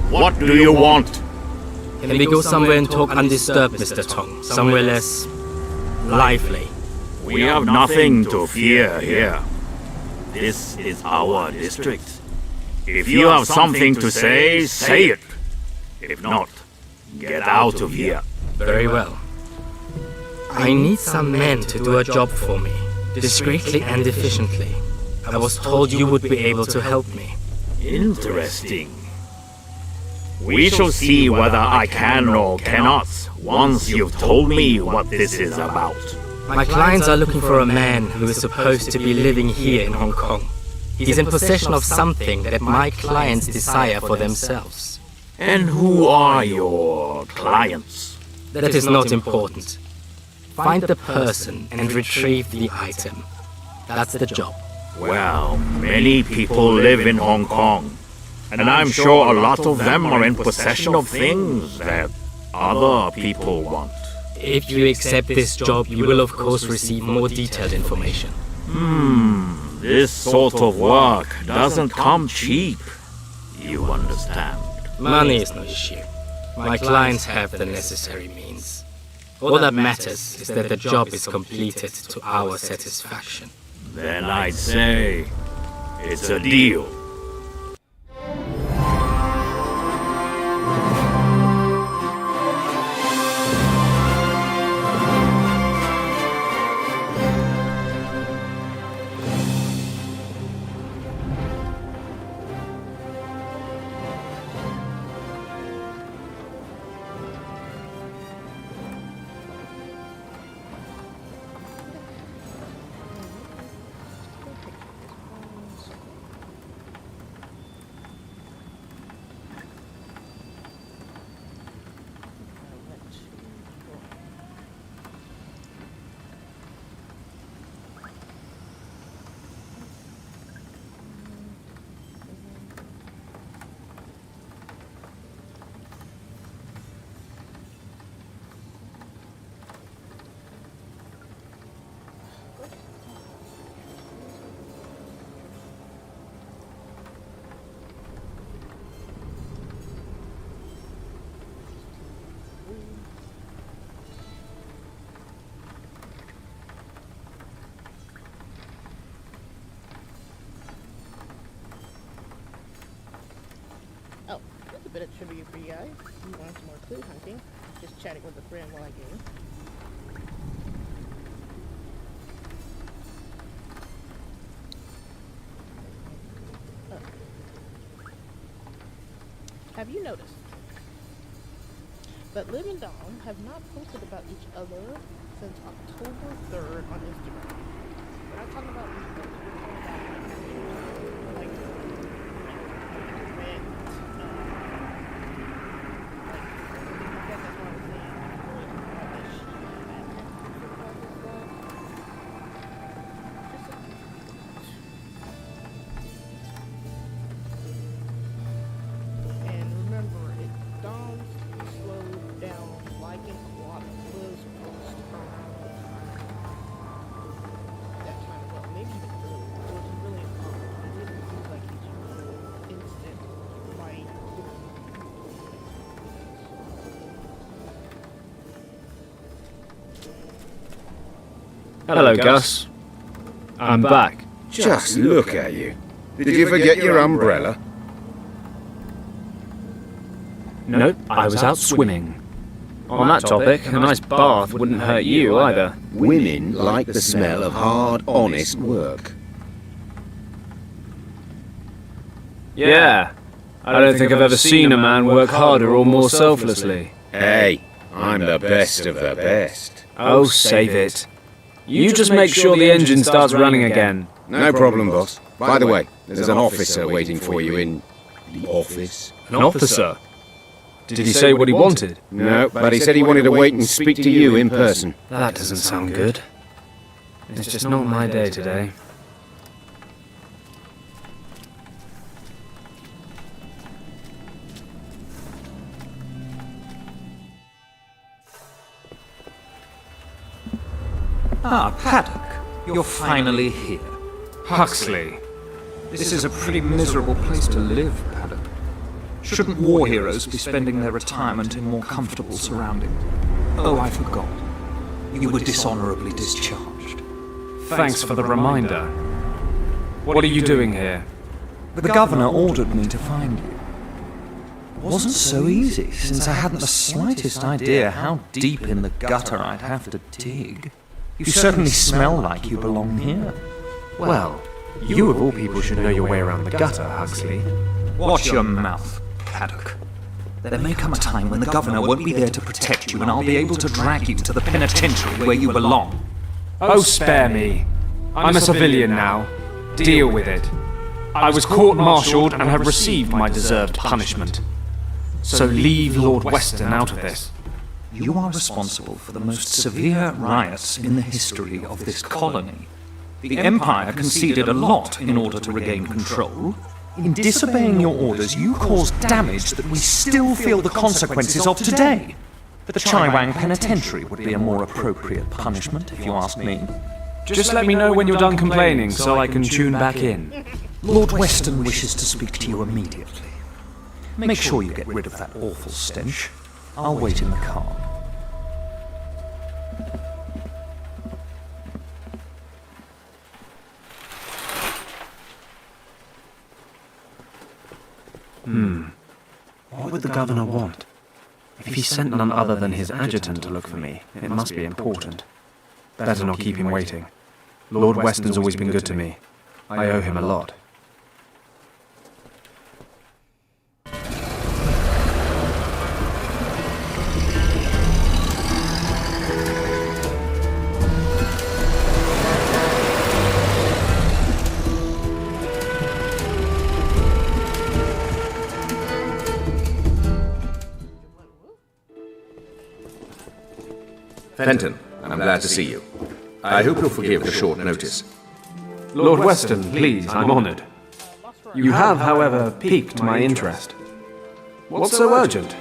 What do you want? Can we go somewhere and talk undisturbed, Mr. Tong? Somewhere less lively. We have nothing to fear here. This is our district. If you have something to say, say it. If not, get out of here. Very well. I need some men to do a job for me, discreetly and efficiently. I was told you would be able to help me. Interesting. We shall see whether I can or cannot once you've told me what this is about. My clients are looking for a man who is supposed to be living here in Hong Kong. He's in possession of something that my clients desire for themselves. And who are your clients? That is not important. Find the person and retrieve the item. That's the job. Well, many people live in Hong Kong, and I'm sure a lot of them are in possession of things that other people want. If you accept this job, you will of course receive more detailed information. This sort of work doesn't come cheap. You understand? Money is no issue. My clients have the necessary means. All that matters is that the job is completed to our satisfaction. Then I'd say it's a deal. bit of trivia for you guys. You want some more clue hunting? Just chatting with a friend while I game. Have you noticed that Liv and Dom have not posted about each other since October 3rd on Instagram? We're not talking about these posts, we're talking about like event, I guess that's what I was saying, really talking about that she had about this stuff. And remember, it Dom slowed down liking a lot of Liv's posts around that time. Well, maybe even earlier. So it's really it didn't seem like he's instant like. Hello, Gus. I'm back. Just look at you. Did you forget your umbrella? Nope, I was out swimming. On that topic, a nice bath wouldn't hurt you either. Women like the smell of hard, honest work. Yeah. I don't think I've ever seen a man work harder or more selflessly. Hey, I'm the best of the best. Oh, save it. You just make sure the engine starts running again. No problem, boss. By the way, there's an officer waiting for you in the office. An officer? Did he say what he wanted? No, but he said he wanted to wait and speak to you in person. That doesn't sound good. It's just not my day today. Ah, Paddock, you're finally here. Huxley. This is a pretty miserable place to live, Paddock. Shouldn't war heroes be spending their retirement in more comfortable surroundings? Oh, I forgot. You were dishonorably discharged. Thanks for the reminder. What are you doing here? The governor ordered me to find you. It wasn't so easy, since I hadn't the slightest idea how deep in the gutter I'd have to dig. You certainly smell like you belong here. Well, you of all people should know your way around the gutter, Huxley. Watch your mouth, Paddock. There may come a time when the governor won't be there to protect you, and I'll be able to drag you to the penitentiary where you belong. Oh, spare me. I'm a civilian now. Deal with it. I was court-martialed and have received my deserved punishment. So leave Lord Weston out of this. You are responsible for the most severe riots in the history of this colony. The Empire conceded a lot in order to regain control. In disobeying your orders, you caused damage that we still feel the consequences of today. The Chaiwang Penitentiary would be a more appropriate punishment, if you ask me. Just let me know when you're done complaining so I can tune back in. Lord Weston wishes to speak to you immediately. Make sure you get rid of that awful stench. I'll wait in the car. What would the governor want? If he sent none other than his adjutant to look for me, it must be important. Better not keep him waiting. Lord Weston's always been good to me. I owe him a lot. Fenton, I'm glad to see you. I hope you'll forgive the short notice. Lord Weston, please, I'm honoured. You have, however, piqued my interest. What's so urgent?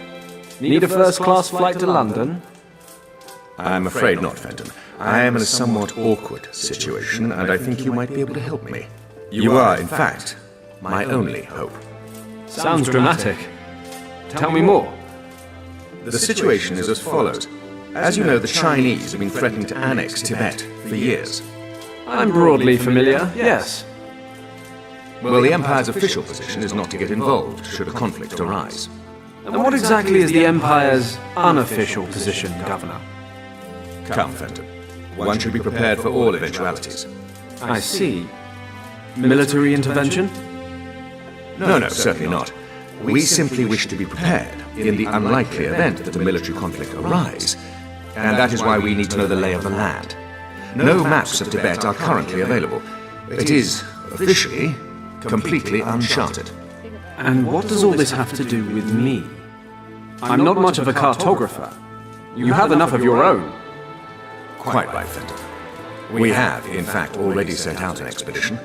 Need a first-class flight to London? I'm afraid not, Fenton. I am in a somewhat awkward situation, and I think you might be able to help me. You are, in fact, my only hope. Sounds dramatic. Tell me more. The situation is as follows. As you know, the Chinese have been threatening to annex Tibet for years. I'm broadly familiar, yes. Well, the Empire's official position is not to get involved should a conflict arise. And what exactly is the Empire's unofficial position, Governor? Come, Fenton. One should be prepared for all eventualities. I see. Military intervention? No, certainly not. We simply wish to be prepared in the unlikely event that a military conflict arise, and that is why we need to know the lay of the land. No maps of Tibet are currently available. It is, officially, completely uncharted. And what does all this have to do with me? I'm not much of a cartographer. You have enough of your own. Quite right, Fenton. We have, in fact, already sent out an expedition.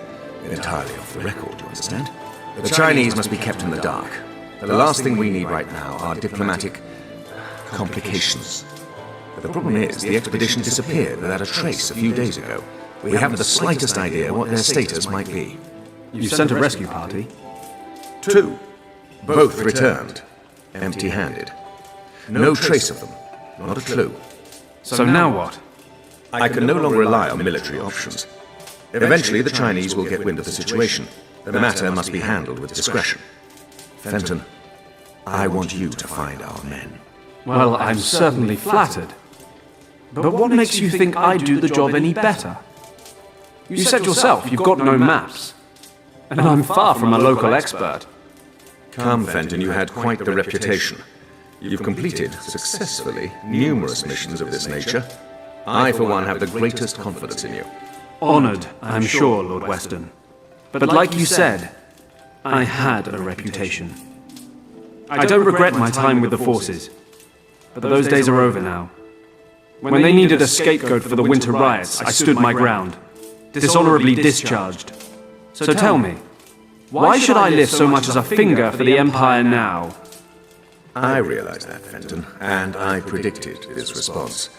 Entirely off the record, you understand? The Chinese must be kept in the dark. The last thing we need right now are diplomatic complications. But the problem is, the expedition disappeared without a trace a few days ago. We haven't the slightest idea what their status might be. You sent a rescue party? 2. Both returned, empty-handed. No trace of them, not a clue. So now what? I can no longer rely on military options. Eventually, the Chinese will get wind of the situation. The matter must be handled with discretion. Fenton, I want you to find our men. Well, I'm certainly flattered. But what makes you think I'd do the job any better? You said yourself you've got no maps. And I'm far from a local expert. Come, Fenton, you had quite the reputation. You've completed, successfully, numerous missions of this nature. I, for one, have the greatest confidence in you. Honoured, I'm sure, Lord Weston. But like you said, I had a reputation. I don't regret my time with the forces, but those days are over now. When they needed a scapegoat for the winter riots, I stood my ground, dishonourably discharged. So tell me, why should I lift so much as a finger for the Empire now? I realize that, Fenton, and I predicted this response.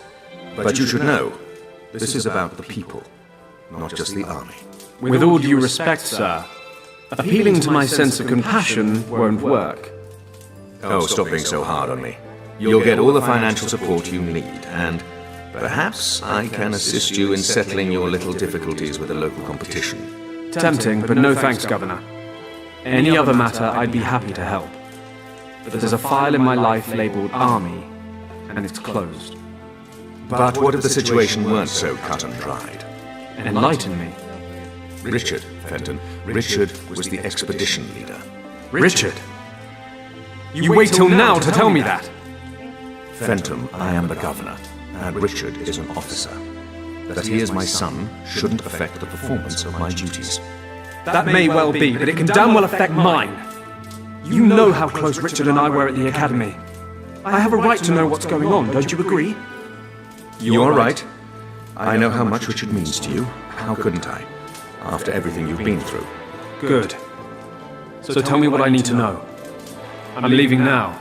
But you should know, this is about the people, not just the army. With all due respect, sir, appealing to my sense of compassion won't work. Oh, stop being so hard on me. You'll get all the financial support you need, and perhaps I can assist you in settling your little difficulties with the local competition. Tempting, but no thanks, Governor. Any other matter, I'd be happy to help. But there's a file in my life labelled Army, and it's closed. But what if the situation weren't so cut and dried? Enlighten me. Richard, Fenton. Richard was the expedition leader. Richard? You wait till now to tell me that? Fenton, I am the governor, and Richard is an officer. That he is my son shouldn't affect the performance of my duties. That may well be, but it can damn well affect mine. You know how close Richard and I were at the academy. I have a right to know what's going on, don't you agree? You're right. I know how much Richard means to you. How couldn't I? After everything you've been through. Good. So tell me what I need to know. I'm leaving now.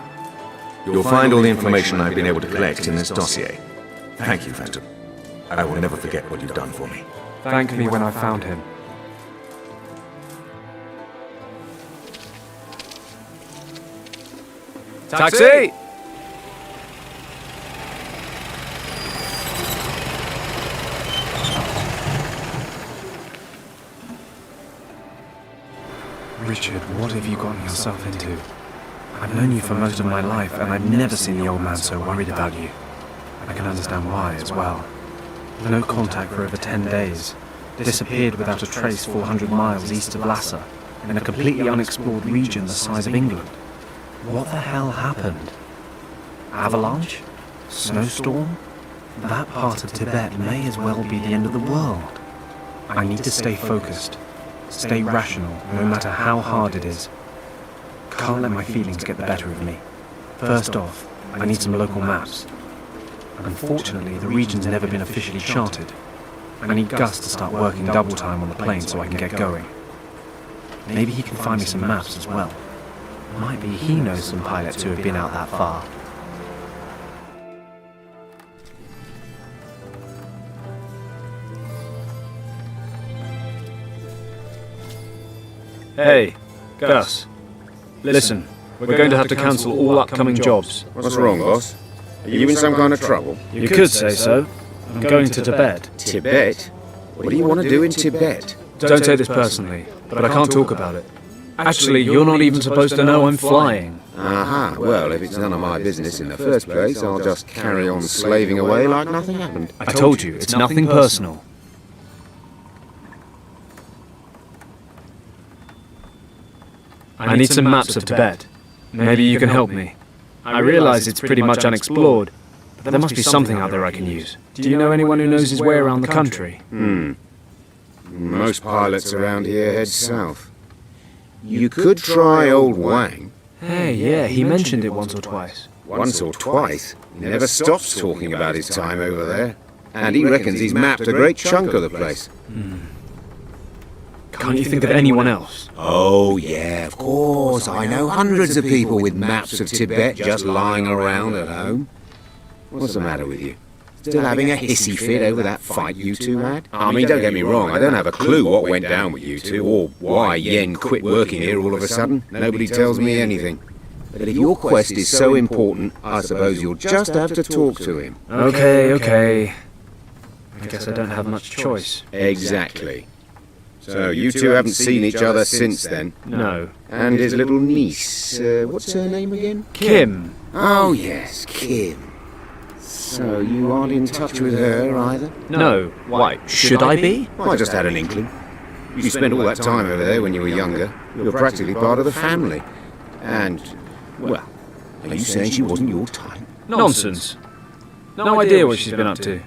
You'll find all the information I've been able to collect in this dossier. Thank you, Fenton. I will never forget what you've done for me. Thank me when I found him. Taxi! Richard, what have you gotten yourself into? I've known you for most of my life, and I've never seen the old man so worried about you. I can understand why as well. No contact for over 10 days. Disappeared without a trace 400 miles east of Lhasa, in a completely unexplored region the size of England. What the hell happened? Avalanche? Snowstorm? That part of Tibet may as well be the end of the world. I need to stay focused. Stay rational, no matter how hard it is. Can't let my feelings get the better of me. First off, I need some local maps. Unfortunately, the region's never been officially charted. I need Gus to start working double time on the plane so I can get going. Maybe he can find me some maps as well. Might be he knows some pilots who have been out that far. Hey, Gus. Listen, we're going to have to cancel all upcoming jobs. What's wrong, boss? Are you in some kind of trouble? You could say so. I'm going to Tibet. Tibet? What do you want to do in Tibet? Don't take this personally, but I can't talk about it. Actually, you're not even supposed to know I'm flying. Aha, well, if it's none of my business in the first place, I'll just carry on slaving away like nothing happened. I told you, it's nothing personal. I need some maps of Tibet. Maybe you can help me. I realize it's pretty much unexplored, but there must be something out there I can use. Do you know anyone who knows his way around the country? Most pilots around here head south. You could try old Wang. Hey, yeah, he mentioned it once or twice. Once or twice? He never stops talking about his time over there. And he reckons he's mapped a great chunk of the place. Can't you think of anyone else? Oh, yeah, of course. I know hundreds of people with maps of Tibet just lying around at home. What's the matter with you? Still having a hissy fit over that fight you two had? I mean, don't get me wrong, I don't have a clue what went down with you two, or why Yen quit working here all of a sudden. Nobody tells me anything. But if your quest is so important, I suppose you'll just have to talk to him. Okay. I guess I don't have much choice. Exactly. So you two haven't seen each other since then? No. And his little niece, what's her name again? Kim. Oh yes, Kim. So you aren't in touch with her either? No. Why? Should I be? I just had an inkling. You spent all that time over there when you were younger. You're practically part of the family. And, well, are you saying she wasn't your type? Nonsense. No idea what she's been up to.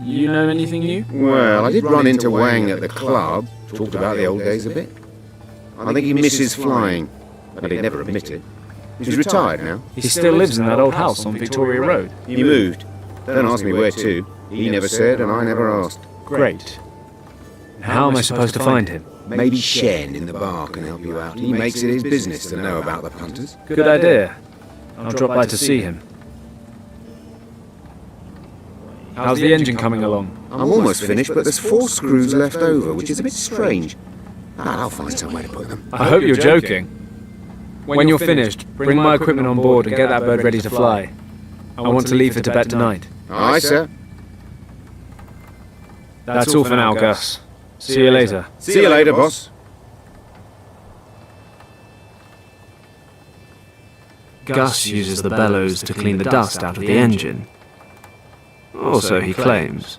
You know anything new? Well, I did run into Wang at the club. Talked about the old days a bit. I think he misses flying, but he'd never admit it. He's retired now. He still lives in that old house on Victoria Road. He moved. Don't ask me where to. He never said, and I never asked. Great. How am I supposed to find him? Maybe Shen in the bar can help you out. He makes it his business to know about the punters. Good idea. I'll drop by to see him. How's the engine coming along? I'm almost finished, but there's 4 screws left over, which is a bit strange. I'll find some way to put them. I hope you're joking. When you're finished, bring my equipment on board and get that bird ready to fly. I want to leave for Tibet tonight. Aye, sir. That's all for now, Gus. See you later. See you later, boss. Gus uses the bellows to clean the dust out of the engine. Or so he claims.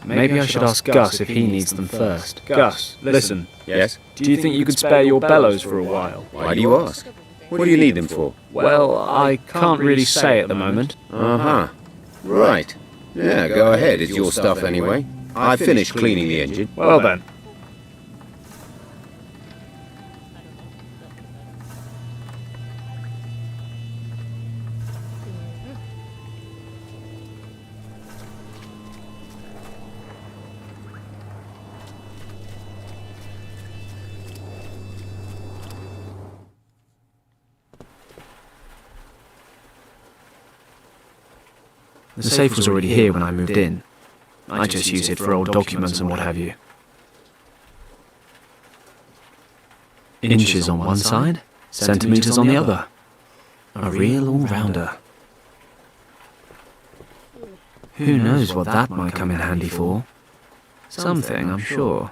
Maybe I should ask Gus if he needs them first. Gus, listen. Yes? Do you think you could spare your bellows for a while? Why do you ask? What do you need them for? Well, I can't really say at the moment. Uh-huh. Right. Yeah, go ahead. It's your stuff anyway. I finished cleaning the engine. Well then. The safe was already here when I moved in. I just use it for old documents and what have you. Inches on one side, centimeters on the other. A real all-rounder. Who knows what that might come in handy for? Something, I'm sure.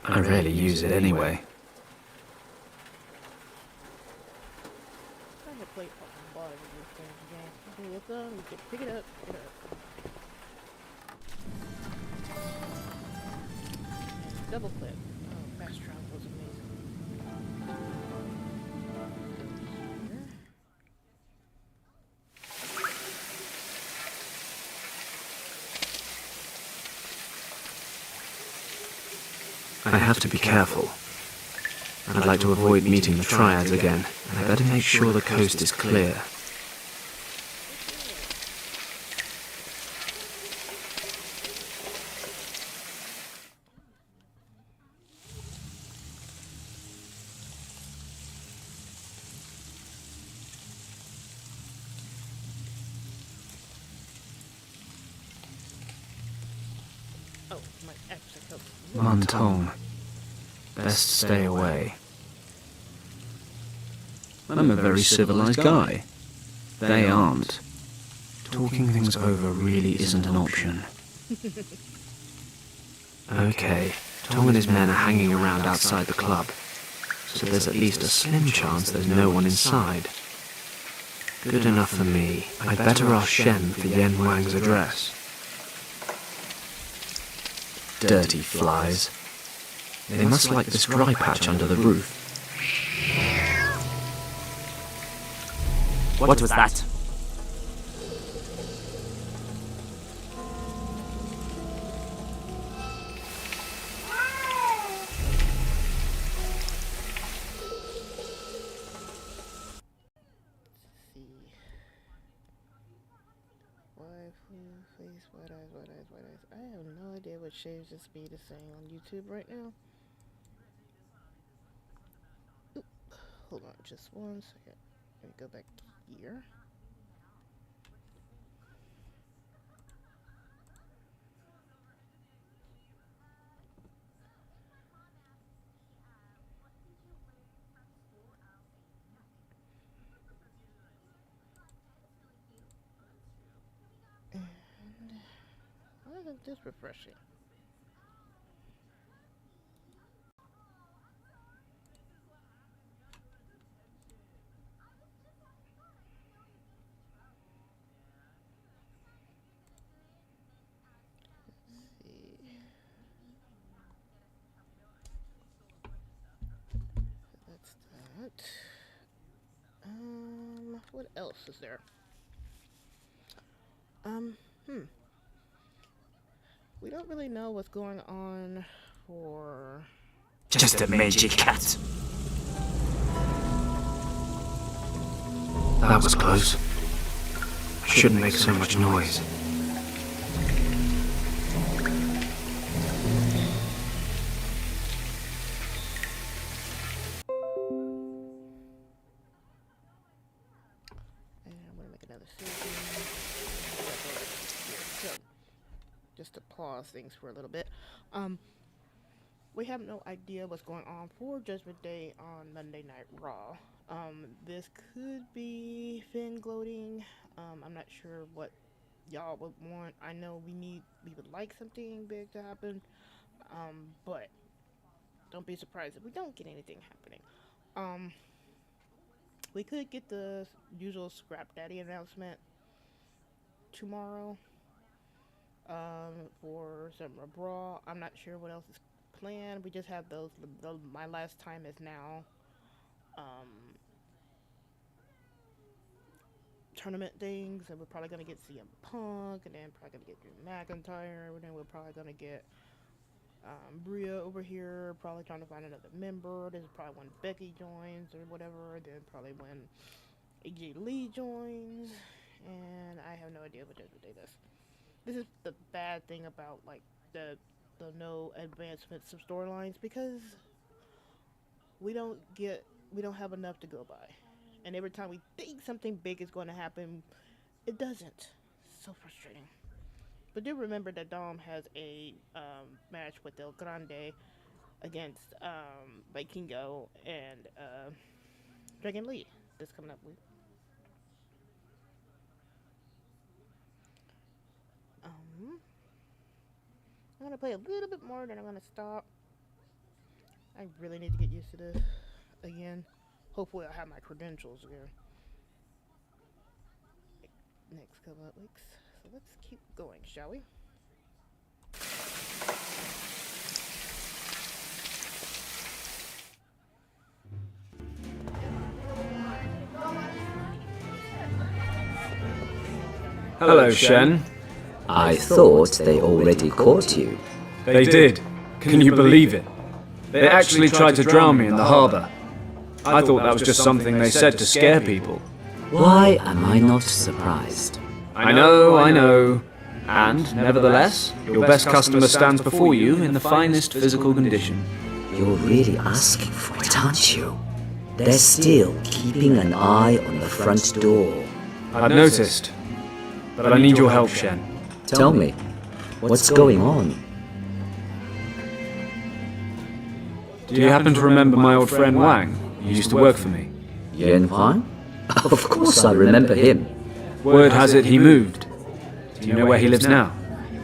I rarely use it anyway. Pick it up. Double click. Oh, fast travel was amazing. I have to be careful. I'd like to avoid meeting the Triads again, and I better make sure the coast is clear. Oh, my accent helps. Montong. Best stay away. I'm a very civilized guy. They aren't. Talking things over really isn't an option. Okay, Tong and his men are hanging around outside the club, so there's at least a slim chance there's no one inside. Good enough for me. I'd better ask Shen for Yen Wang's address. Dirty flies. They must like this dry patch under the roof. What was that? White eyes. I have no idea what Shaves the Speed is saying on YouTube right now. Oop. Hold on just one second. Let me go back here. Why isn't this refreshing? Let's see. That's that. What else is there? We don't really know what's going on for... Just a magic cat. That was close. I shouldn't make so much noise. And I'm gonna make another save. So, just to pause things for a little bit. We have no idea what's going on for Judgment Day on Monday Night Raw. This could be Finn gloating. I'm not sure what y'all would want. I know we would like something big to happen. But don't be surprised if we don't get anything happening. We could get the usual Scrap Daddy announcement tomorrow. For Summer Brawl. I'm not sure what else is planned. We just have those, my last time is now, tournament things, and we're probably gonna get CM Punk, and then probably gonna get Drew McIntyre, and then we're probably gonna get, Bria over here, probably trying to find another member. This is probably when Becky joins, or whatever, then probably when AJ Lee joins, and I have no idea what Judgment Day does. This is the bad thing about, like, the no advancements of storylines, because we don't have enough to go by. And every time we think something big is going to happen, it doesn't. So frustrating. But do remember that Dom has a match with El Grande against Vikingo and Dragon Lee this coming up week. I'm going to play a little bit more, then I'm going to stop. I really need to get used to this again. Hopefully I'll have my credentials again next couple of weeks. So let's keep going, shall we? Hello, Shen. I thought they already caught you. They did. Can you believe it? They actually tried to drown me in the harbour. I thought that was just something they said to scare people. Why am I not surprised? I know. And, nevertheless, your best customer stands before you in the finest physical condition. You're really asking for it, aren't you? They're still keeping an eye on the front door. I've noticed. But I need your help, Shen. Tell me, what's going on? Do you happen to remember my old friend Wang? He used to work for me. Yan Huan? Of course I remember him. Word has it he moved. Do you know where he lives now?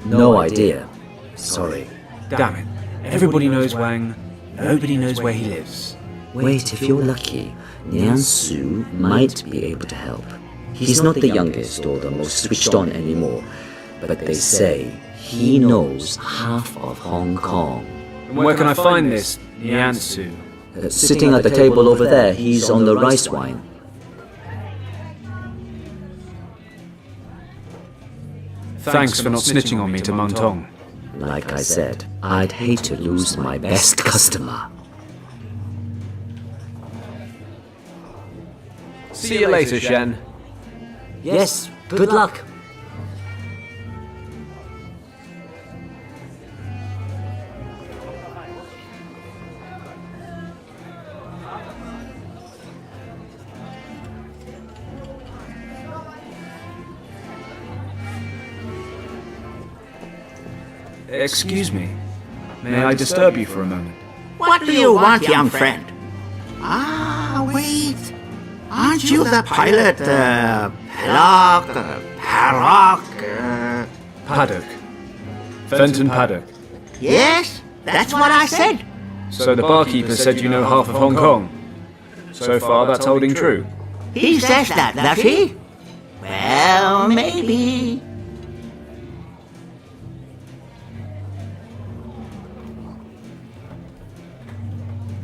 No idea. Sorry. Damn it. Everybody knows Wang. Nobody knows where he lives. Wait, if you're lucky, Nian Su might be able to help. He's not the youngest or the most switched on anymore, but they say he knows half of Hong Kong. And where can I find this Nian Su? Sitting at the table over there, he's on the rice wine. Thanks for not snitching on me to Muntong. Like I said, I'd hate to lose my best customer. See you later, Shen. Yes, good luck. Excuse me. May I disturb you for a moment? What do you want, young friend? Ah, wait. Aren't you the pilot, Paddock. Fenton Paddock. Yes, that's what I said. So the barkeeper said you know half of Hong Kong. So far, that's holding true. He says that, does he? Well, maybe.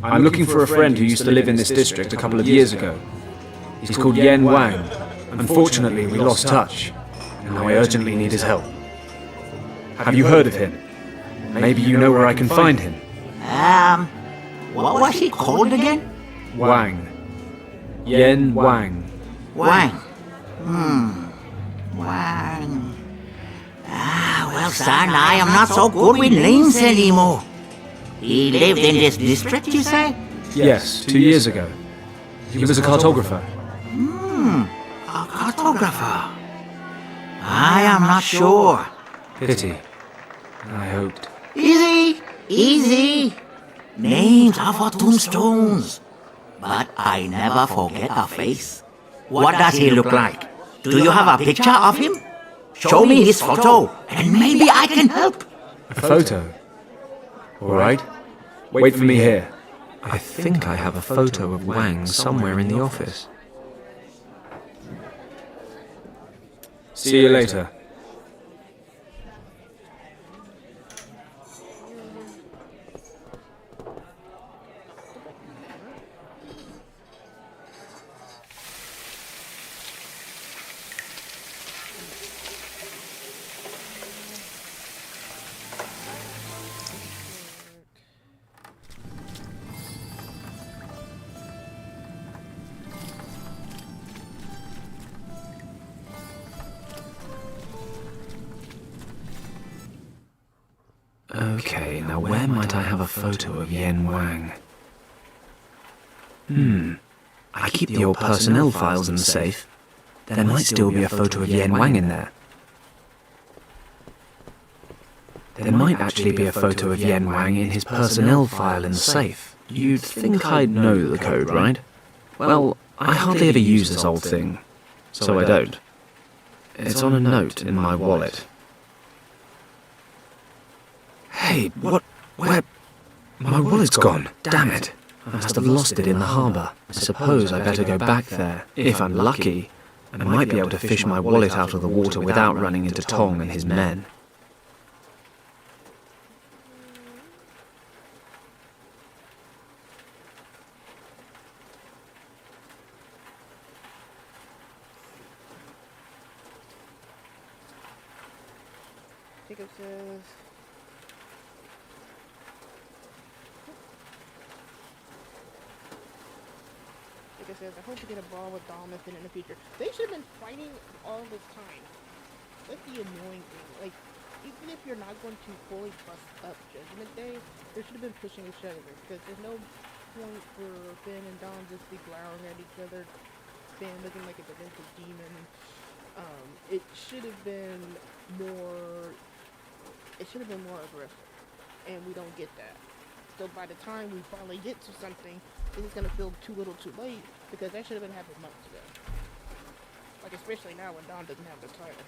I'm looking for a friend who used to live in this district a couple of years ago. He's called Yan Wang. Unfortunately, we lost touch, and now I urgently need his help. Have you heard of him? Maybe you know where I can find him. What was he called again? Wang. Yan Wang. Wang. Wang. Well, son, I am not so good with names anymore. He lived in this district, you say? Yes, 2 years ago. He was a cartographer. A cartographer. I am not sure. Pity. I hoped. Easy. Names are for tombstones. But I never forget a face. What does he look like? Do you have a picture of him? Show me his photo, and maybe I can help. A photo? All right. Wait for me here. I think I have a photo of Wang somewhere in the office. See you later. Okay, now where might I have a photo of Yan Wang? I keep the old personnel files in the safe. There might still be a photo of Yan Wang in there. There might actually be a photo of Yan Wang in his personnel file in the safe. You'd think I'd know the code, right? Well, I hardly ever use this old thing, so I don't. It's on a note in my wallet. Hey, what? Where? My wallet's gone. Damn it. I must have lost it in the harbour. I suppose I better go back there. If I'm lucky, I might be able to fish my wallet out of the water without running into Tong and his men. Jacob says... Jessica says, I hope to get a brawl with Dom in the future. They should have been fighting all this time. That's the annoying thing. Like, even if you're not going to fully bust up Judgment Day, they should have been pushing each other. Because there's no point for Finn and Dom just be glowering at each other. Finn looking like a demented demon. It should have been more... It should have been more aggressive. And we don't get that. So by the time we finally get to something, this is going to feel too little too late, because that should have been happening months ago. Like, especially now when Dom doesn't have the title.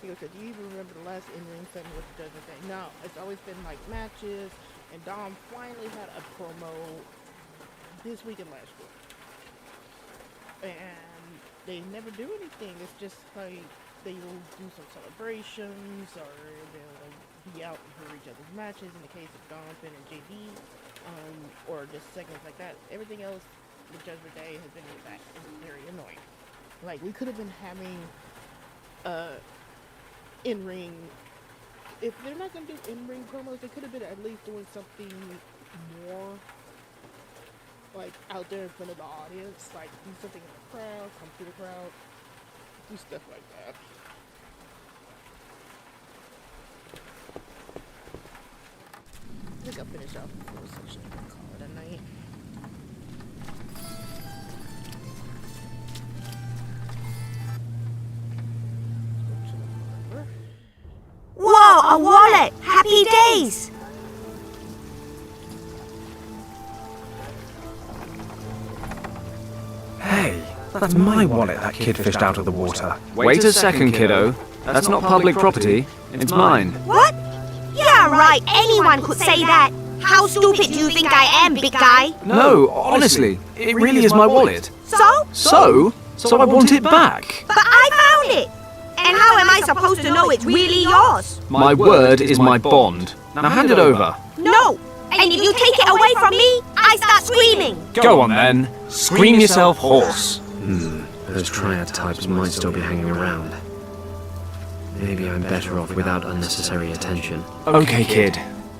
He goes, do you even remember the last in-ring segment with the Judgment Day? No, it's always been like matches, and Dom finally had a promo this week and last week. And they never do anything. It's just like they'll do some celebrations, or they'll be out for each other's matches in the case of Dom, Finn, and JD, or just segments like that. Everything else, the Judgment Day has been in the back. It's very annoying. Like, we could have been having in-ring. If they're not going to do in-ring promos, they could have been at least doing something more, like, out there in front of the audience. Like, do something in the crowd, come to the crowd, do stuff like that. I think I'll finish off the first section and call it a night. Whoa, a wallet! Happy days! Hey, that's my wallet that kid fished out of the water. Wait a second, kiddo. That's not public property. It's mine. What? Yeah, right. Anyone could say that. How stupid do you think I am, big guy? No, honestly, it really is my wallet. So? So I want it back. But I found it. And how am I supposed to know it's really yours? My word is my bond. Now hand it over. No. And if you take it away from me, I start screaming. Go on then. Scream yourself hoarse. Those triad types might still be hanging around. Maybe I'm better off without unnecessary attention. Okay, kid.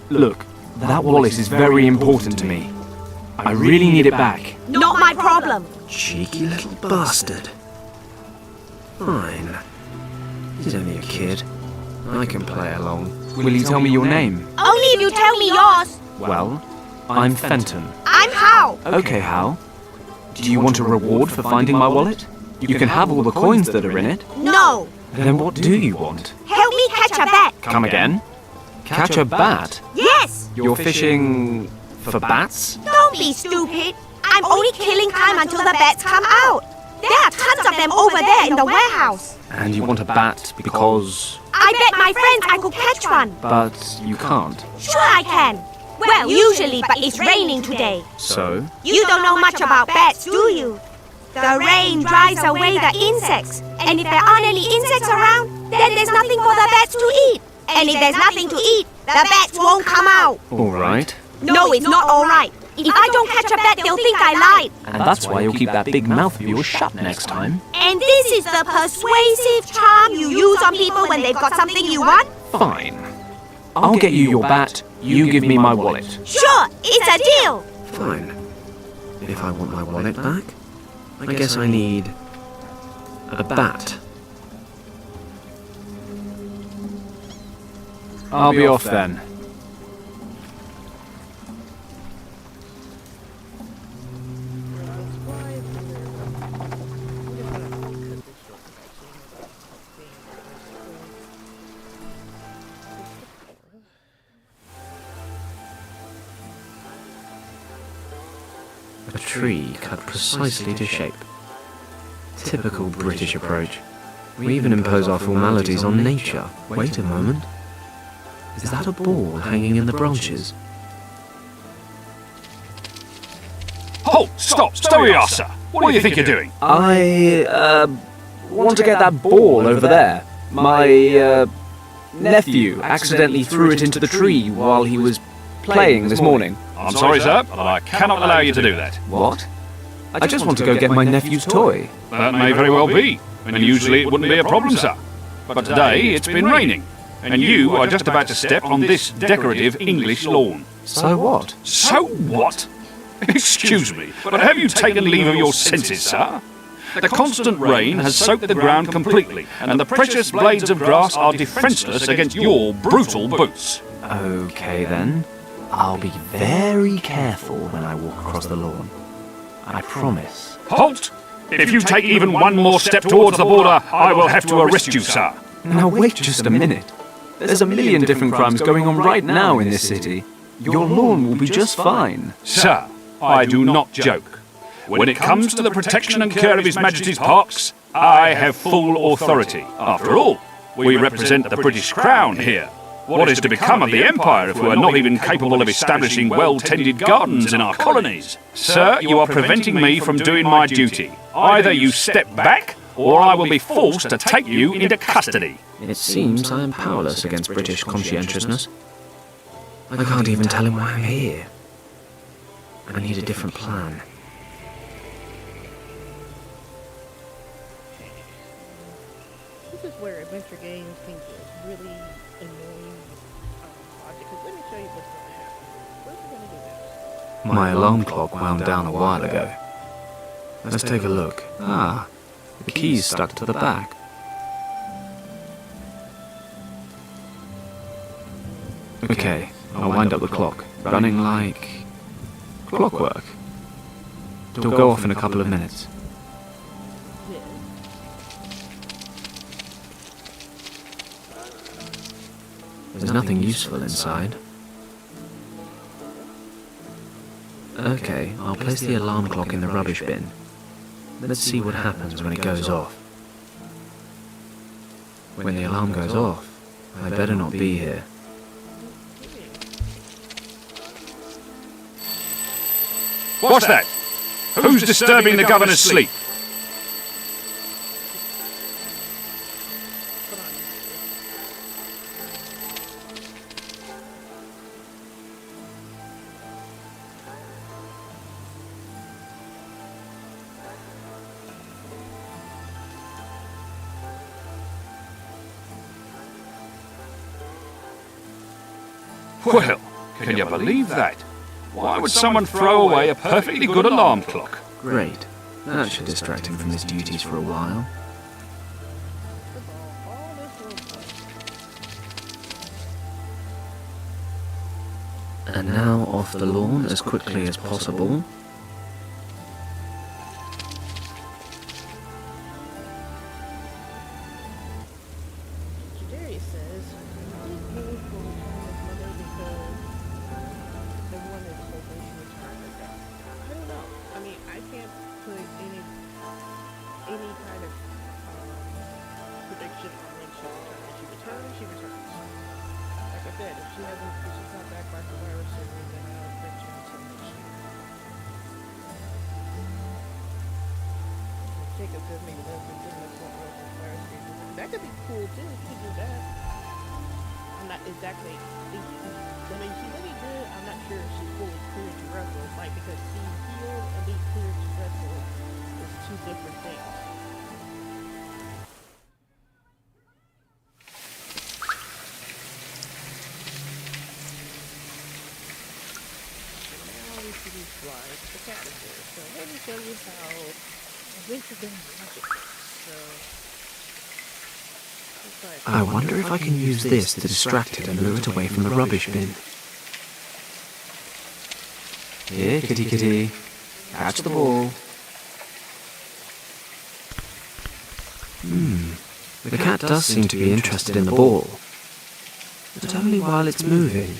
Look, that wallet is very important to me. I really need it back. Not my problem. Cheeky little bastard. Fine. He's only a kid. I can play along. Will you tell me your name? Only if you tell me yours. Well, I'm Fenton. I'm Hal. Okay, Hal. Do you want a reward for finding my wallet? You can have all the coins that are in it. No. Then what do you want? Help me catch a bat. Come again? Catch a bat? Yes. You're fishing for bats? Don't be stupid. I'm only killing time until the bats come out. There are tons of them over there in the warehouse. And you want a bat because... I bet my friends I could catch one. But you can't. Sure I can. Well, usually, but it's raining today. So? You don't know much about bats, do you? The rain drives away the insects. And if there aren't any insects around, then there's nothing for the bats to eat. And if there's nothing to eat, the bats won't come out. All right. No, it's not all right. If I don't catch a bat, they'll think I lied. And that's why you'll keep that big mouth of yours shut next time. And this is the persuasive charm you use on people when they've got something you want? Fine. I'll get you your bat, you give me my wallet. Sure, it's a deal. Fine. If I want my wallet back, I guess I need a bat. I'll be off then. A tree cut precisely to shape. Typical British approach. We even impose our formalities on nature. Wait a moment. Is that a ball hanging in the branches? Halt! Stop! Stop where you are, sir! What do you think you're doing? I, want to get that ball over there. My, nephew accidentally threw it into the tree while he was playing this morning. I'm sorry, sir, but I cannot allow you to do that. What? I just want to go get my nephew's toy. That may very well be, and usually it wouldn't be a problem, sir. But today it's been raining, and you are just about to step on this decorative English lawn. So what? So what? Excuse me, but have you taken leave of your senses, sir? The constant rain has soaked the ground completely, and the precious blades of grass are defenceless against your brutal boots. Okay then. I'll be very careful when I walk across the lawn. I promise. Halt! If you take even one more step towards the border, I will have to arrest you, sir. Now wait just a minute. There's a million different crimes going on right now in this city. Your lawn will be just fine. Sir, I do not joke. When it comes to the protection and care of His Majesty's parks, I have full authority. After all, we represent the British Crown here. What is to become of the Empire if we are not even capable of establishing well-tended gardens in our colonies? Sir, you are preventing me from doing my duty. Either you step back, or I will be forced to take you into custody. It seems I am powerless against British conscientiousness. I can't even tell him why I'm here. I need a different plan. This is where adventure games can get really annoying logic. Because let me show you what's going to happen. What's going to do this? My alarm clock wound down a while ago. Let's take a look. Ah, the key's stuck to the back. Okay, I'll wind up the clock, running like clockwork. It'll go off in a couple of minutes. There's nothing useful inside. Okay, I'll place the alarm clock in the rubbish bin. Let's see what happens when it goes off. When the alarm goes off, I better not be here. What's that? Who's disturbing the governor's sleep? Well, can you believe that? Why would someone throw away a perfectly good alarm clock? Great. That should distract him from his duties for a while. And now off the lawn as quickly as possible. That could be cool too. You could do that. I'm not exactly thinking. I mean, she's really good. I'm not sure if she's fully cleared to wrestle. It's like because being healed and being cleared to wrestle is two different things. Now we see these flies. The cat is there. So let me show you how adventure games magic. So. I wonder if I can use this to distract it and lure it away from the rubbish bin. Here, kitty kitty. Catch the ball. The cat does seem to be interested in the ball. But only while it's moving.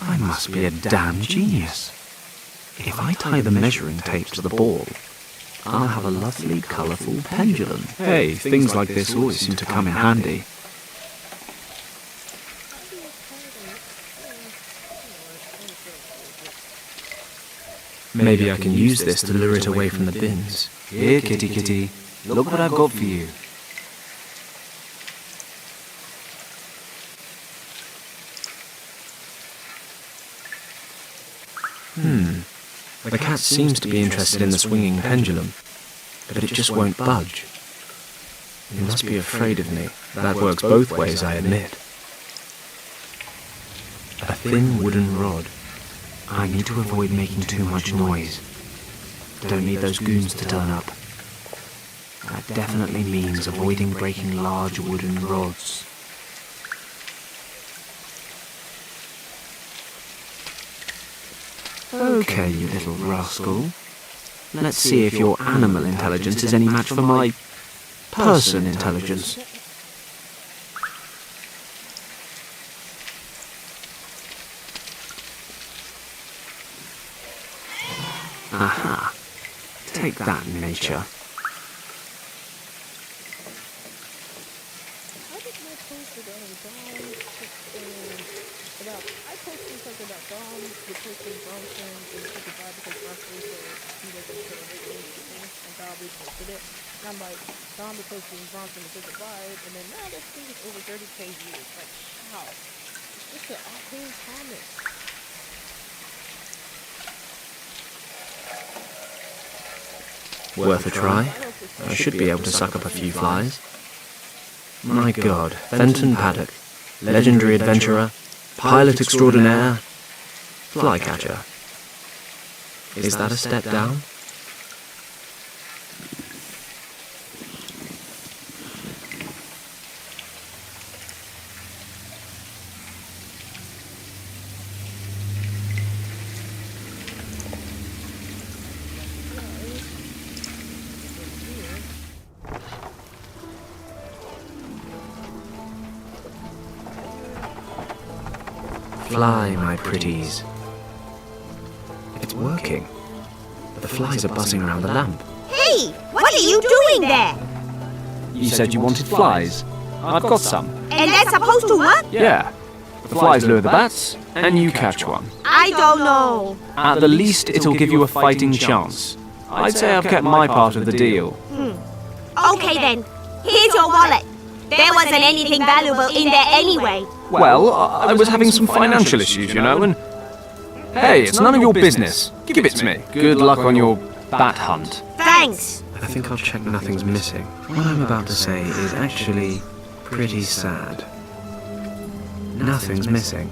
I must be a damn genius. If I tie the measuring tape to the ball, I'll have a lovely, colourful pendulum. Hey, things like this always seem to come in handy. Maybe I can use this to lure it away from the bins. Here, kitty kitty, look what I've got for you. The cat seems to be interested in the swinging pendulum, but it just won't budge. It must be afraid of me, That works both ways, I admit. A thin wooden rod. I need to avoid making too much noise. Don't need those goons to turn up. That definitely means avoiding breaking large wooden rods. Okay, you little rascal. Let's see if your animal intelligence is any match for my person intelligence. Aha. Take that, nature. I'm like, Dom replacing Bronson with Visit Vibe, and then now this thing is over 30k views. Like, how? It's just an arcane comic. Worth a try. I should be able to suck up a few flies. My god, Fenton Paddock, legendary adventurer, pilot extraordinaire, flycatcher. Is that a step down? Fly, my pretties. It's working. The flies are buzzing around the lamp. Hey, what are you doing there? You said you wanted flies. I've got some. And that's supposed to work? Yeah. The flies lure the bats, and you catch one. I don't know. At the least, it'll give you a fighting chance. I'd say I've kept my part of the deal. Okay then, here's your wallet. There wasn't anything valuable in there anyway. Well, I was having some financial issues, you know, and... Hey, it's none of your business. Give it to me. Good luck on your bat hunt. Thanks. I think I'll check nothing's missing. What I'm about to say is actually pretty sad. Nothing's missing.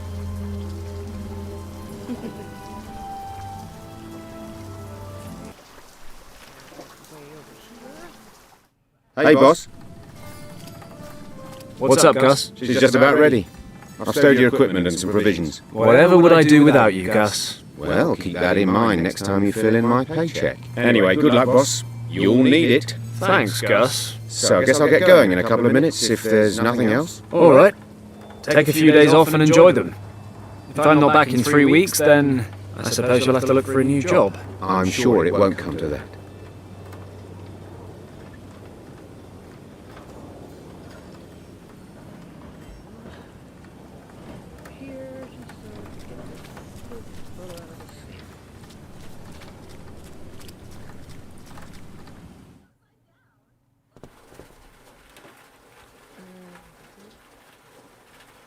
Hey, boss. What's up, Gus? She's just about ready. I've stowed your equipment and some provisions. Whatever would I do without you, Gus? Well, keep that in mind next time you fill in my paycheck. Anyway, good luck, boss. You'll need it. Thanks, Gus. So I guess I'll get going in a couple of minutes if there's nothing else. All right. Take a few days off and enjoy them. If I'm not back in 3 weeks, then I suppose you'll have to look for a new job. I'm sure it won't come to that.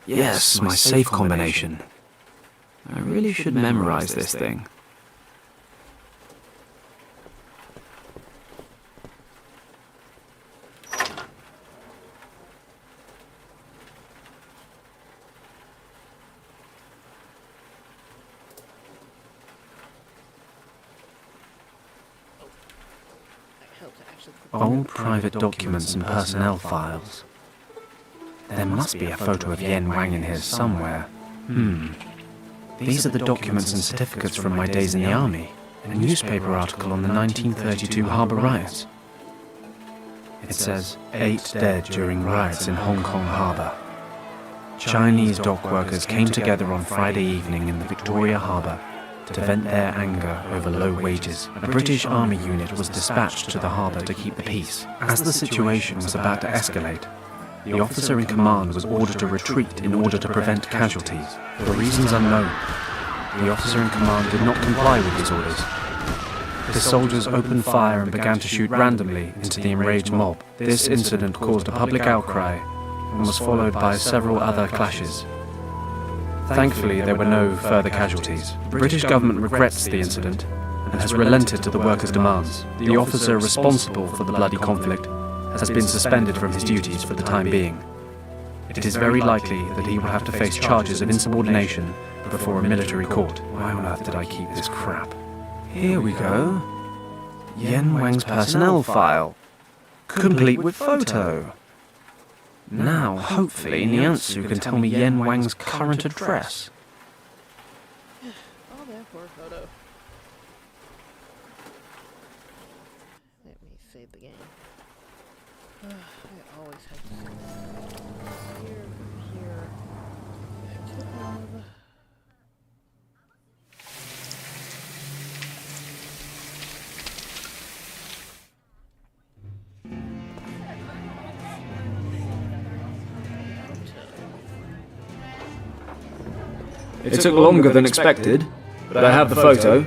Yes, my safe combination. I really should memorize this thing. Old private documents and personnel files. There must be a photo of Yen Wang in here somewhere. These are the documents and certificates from my days in the army. A newspaper article on the 1932 Harbour riots. It says, 8 dead during riots in Hong Kong Harbour. Chinese dock workers came together on Friday evening in the Victoria Harbour to vent their anger over low wages. A British army unit was dispatched to the harbour to keep the peace. As the situation was about to escalate, the officer in command was ordered to retreat in order to prevent casualties. For reasons unknown, the officer in command did not comply with his orders. His soldiers opened fire and began to shoot randomly into the enraged mob. This incident caused a public outcry and was followed by several other clashes. Thankfully, there were no further casualties. The British government regrets the incident and has relented to the workers' demands. The officer responsible for the bloody conflict has been suspended from his duties for the time being. it is very likely that he will have to face charges of insubordination before a military court. Why on earth did I keep this crap? Here we go. Yen Wang's personnel file. Complete with photo. Now, hopefully, Niansu can tell me Yen Wang's current address. All that for a photo. Let me save the game. I always have to save here, back to home. It took longer than expected, but I have the photo.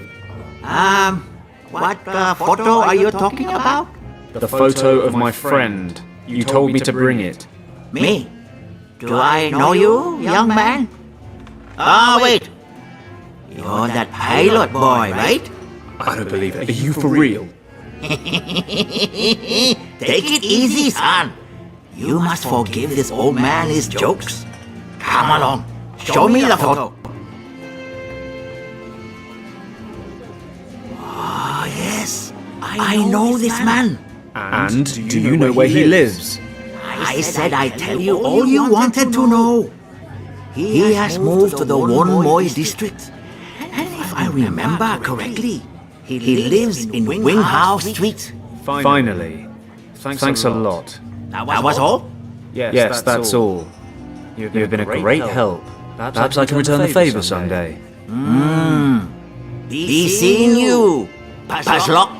What photo are you talking about? The photo of my friend. You told me to bring it. Me? Do I know you, young man? Oh, wait. You're that pilot boy, right? I don't believe it. Are you for real? Take it easy, son. You must forgive this old man his jokes. Come along. Show me the photo. Oh, yes. I know this man. And do you know where he lives? I said I'd tell you all you wanted to know. He has moved to the Wonmoy district. And if I remember correctly, he lives in Winghao Street. Finally. Thanks a lot. That was all? Yes, that's all. You've been a great help. Perhaps I can return the favor someday. Be seeing you, Paslock.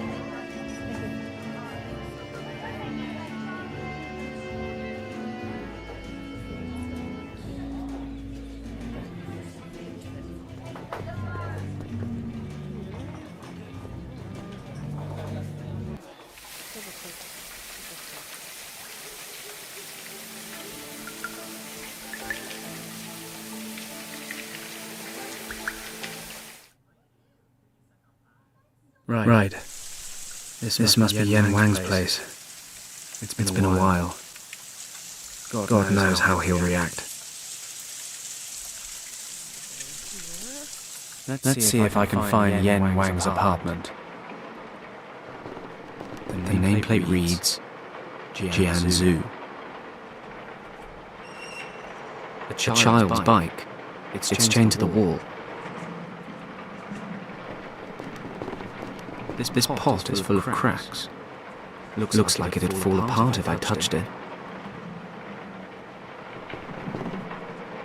Right. This must be Yen Wang's place. It's been a while. God knows how he'll react. Let's see if I can find Yen Wang's apartment. The nameplate reads Jianzhu. A child's bike. It's chained to the wall. This pot is full of cracks. Looks like it'd fall apart if I touched it.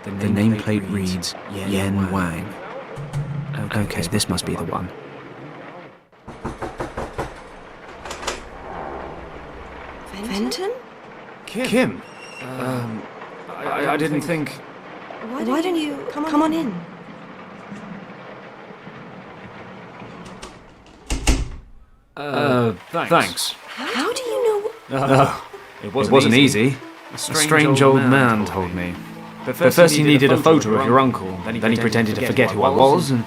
The nameplate reads Yen Wang. Okay, this must be the one. Fenton? Kim? I didn't think... Why don't you come on in? Thanks. How do you know? It wasn't easy. A strange old man told me. But first he needed a photo of your uncle, then he pretended to forget who I was, and...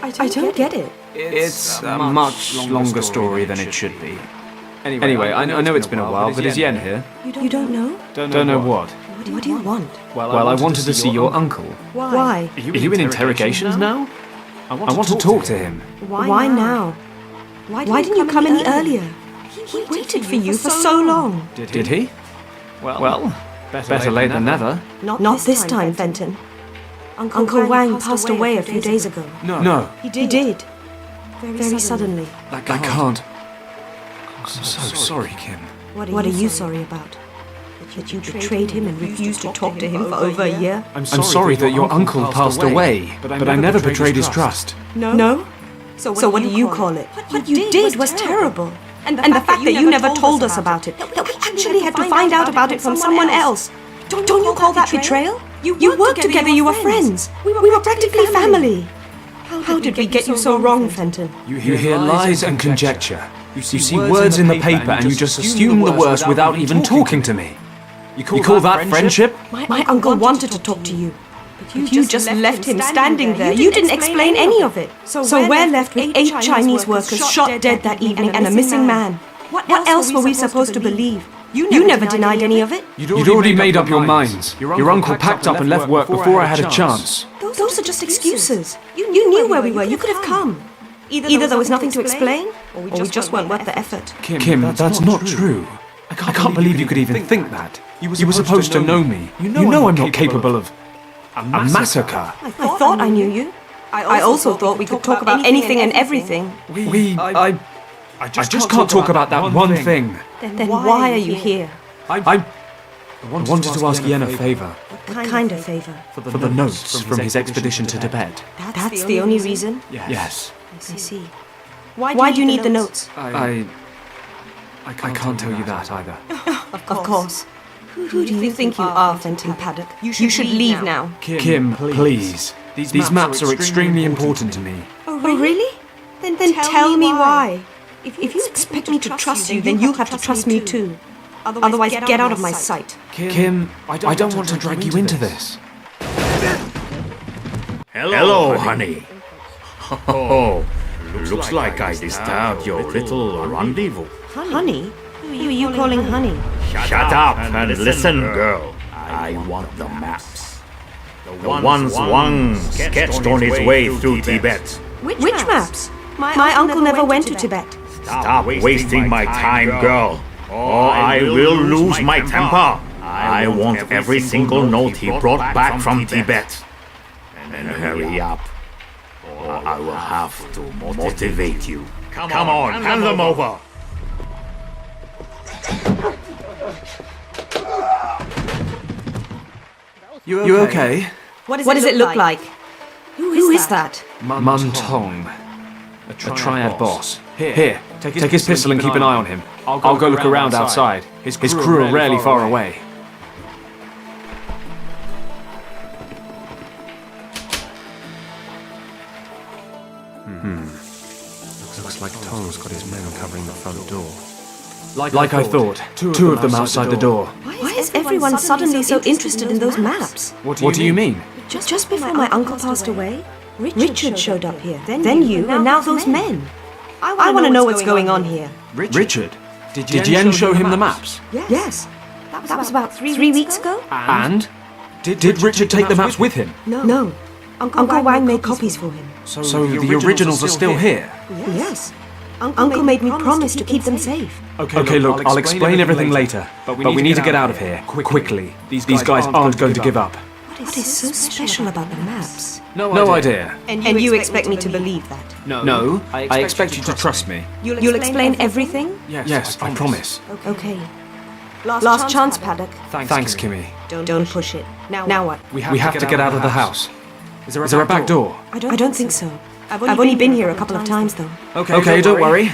I don't get it. It's a much longer story than it should be. Anyway, I know it's been a while, but is Yen here? You don't know? Don't know what? What do you want? Well, I wanted to see your uncle. Why? Are you in interrogations now? I want to talk to him. Why now? Why didn't you come any earlier? He waited for you for so long. Did he? Well, better late than never. Not this time, Fenton. Uncle Wang passed away a few days ago. No. He did. Very suddenly. I can't. I'm so sorry, Kim. What are you sorry about? That you betrayed him and refused to talk to him for over a year? I'm sorry that your uncle passed away, but I never betrayed his trust. No? So what do you call it? What you did was terrible. And the fact that you never told us about it, that we actually had to find out about it from someone else. Don't you call that betrayal? You worked together, you were friends. We were practically family. How did we get you so wrong, Fenton? You hear lies and conjecture. You see words in the paper and you just assume the worst without even talking to me. You call that friendship? My uncle wanted to talk to you. But you just left him standing there. You didn't explain any of it. So we're left with 8 Chinese workers shot dead that evening and a missing man. What else were we supposed to believe? You never denied any of it. You'd already made up your minds. Your uncle packed up and left work before I had a chance. Those are just excuses. You knew where we were. You could have come. Either there was nothing to explain, or we just weren't worth the effort. Kim, that's not true. I can't believe you could even think that. You were supposed to know me. You know I'm not capable of a massacre. I thought I knew you. I also thought we could talk about anything and everything. I just can't talk about that one thing. Then why are you here? I wanted to ask Yen a favour. What kind of favour? For the notes from his expedition to Tibet. That's the only reason? Yes. I see. Why do you need the notes? I can't tell you that either. Of course. Who do you think you are, Fenton Paddock? You should leave now. Kim, please. These maps are extremely important to me. Oh, really? Then tell me why. If you expect me to trust you, then you'll have to trust me too. Otherwise, get out of my sight. Kim, I don't want to drag you into this. Hello, honey. Oh, looks like I disturbed your little rendezvous. Honey? Who are you calling honey? Shut up and listen, girl. I want the maps. The ones Wang sketched on his way through Tibet. Which maps? My uncle never went to Tibet. Stop wasting my time, girl, or I will lose my temper. I want every single note he brought back from Tibet. And hurry up, or I will have to motivate you. Come on, hand them over. You okay? What does it look like? Who is that? Mun Tong, a triad boss. Here, take his pistol and keep an eye on him. I'll go look around outside. His crew are rarely far away. Looks like Tong's got his men covering the front door. Like I thought, two of them outside the door. Why is everyone suddenly so interested in those maps? What do you mean? Just before my uncle passed away, Richard showed up here. Then you, and now those men. I want to know what's going on here. Richard? Did Yen show him the maps? Yes. That was about 3 weeks ago. And? Did Richard take the maps with him? No. Uncle Wang made copies for him. So the originals are still here? Yes. Uncle made me promise to keep them safe. Okay, look, I'll explain everything later. But we need to get out of here, quickly. These guys aren't going to give up. What is so special about the maps? No idea. And you expect me to believe that? No, I expect you to trust me. You'll explain everything? Yes, I promise. Okay. Last chance, Paddock. Thanks, Kimmy. Don't push it. Now what? We have to get out of the house. Is there a back door? I don't think so. I've only been here a couple of times, though. Okay, don't worry.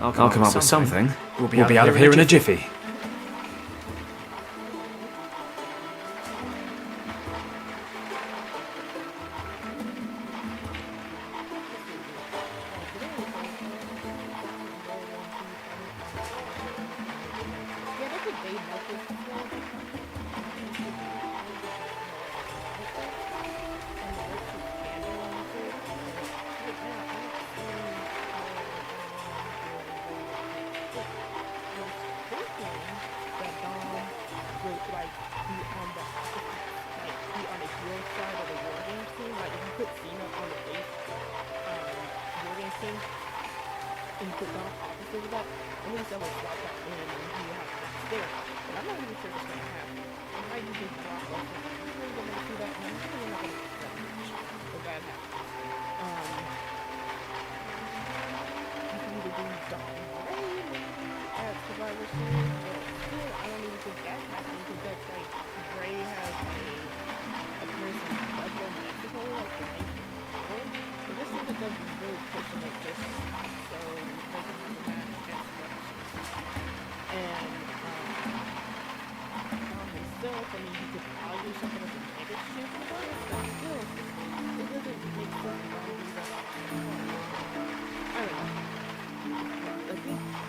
I'll come up with something. We'll be out of here in a jiffy.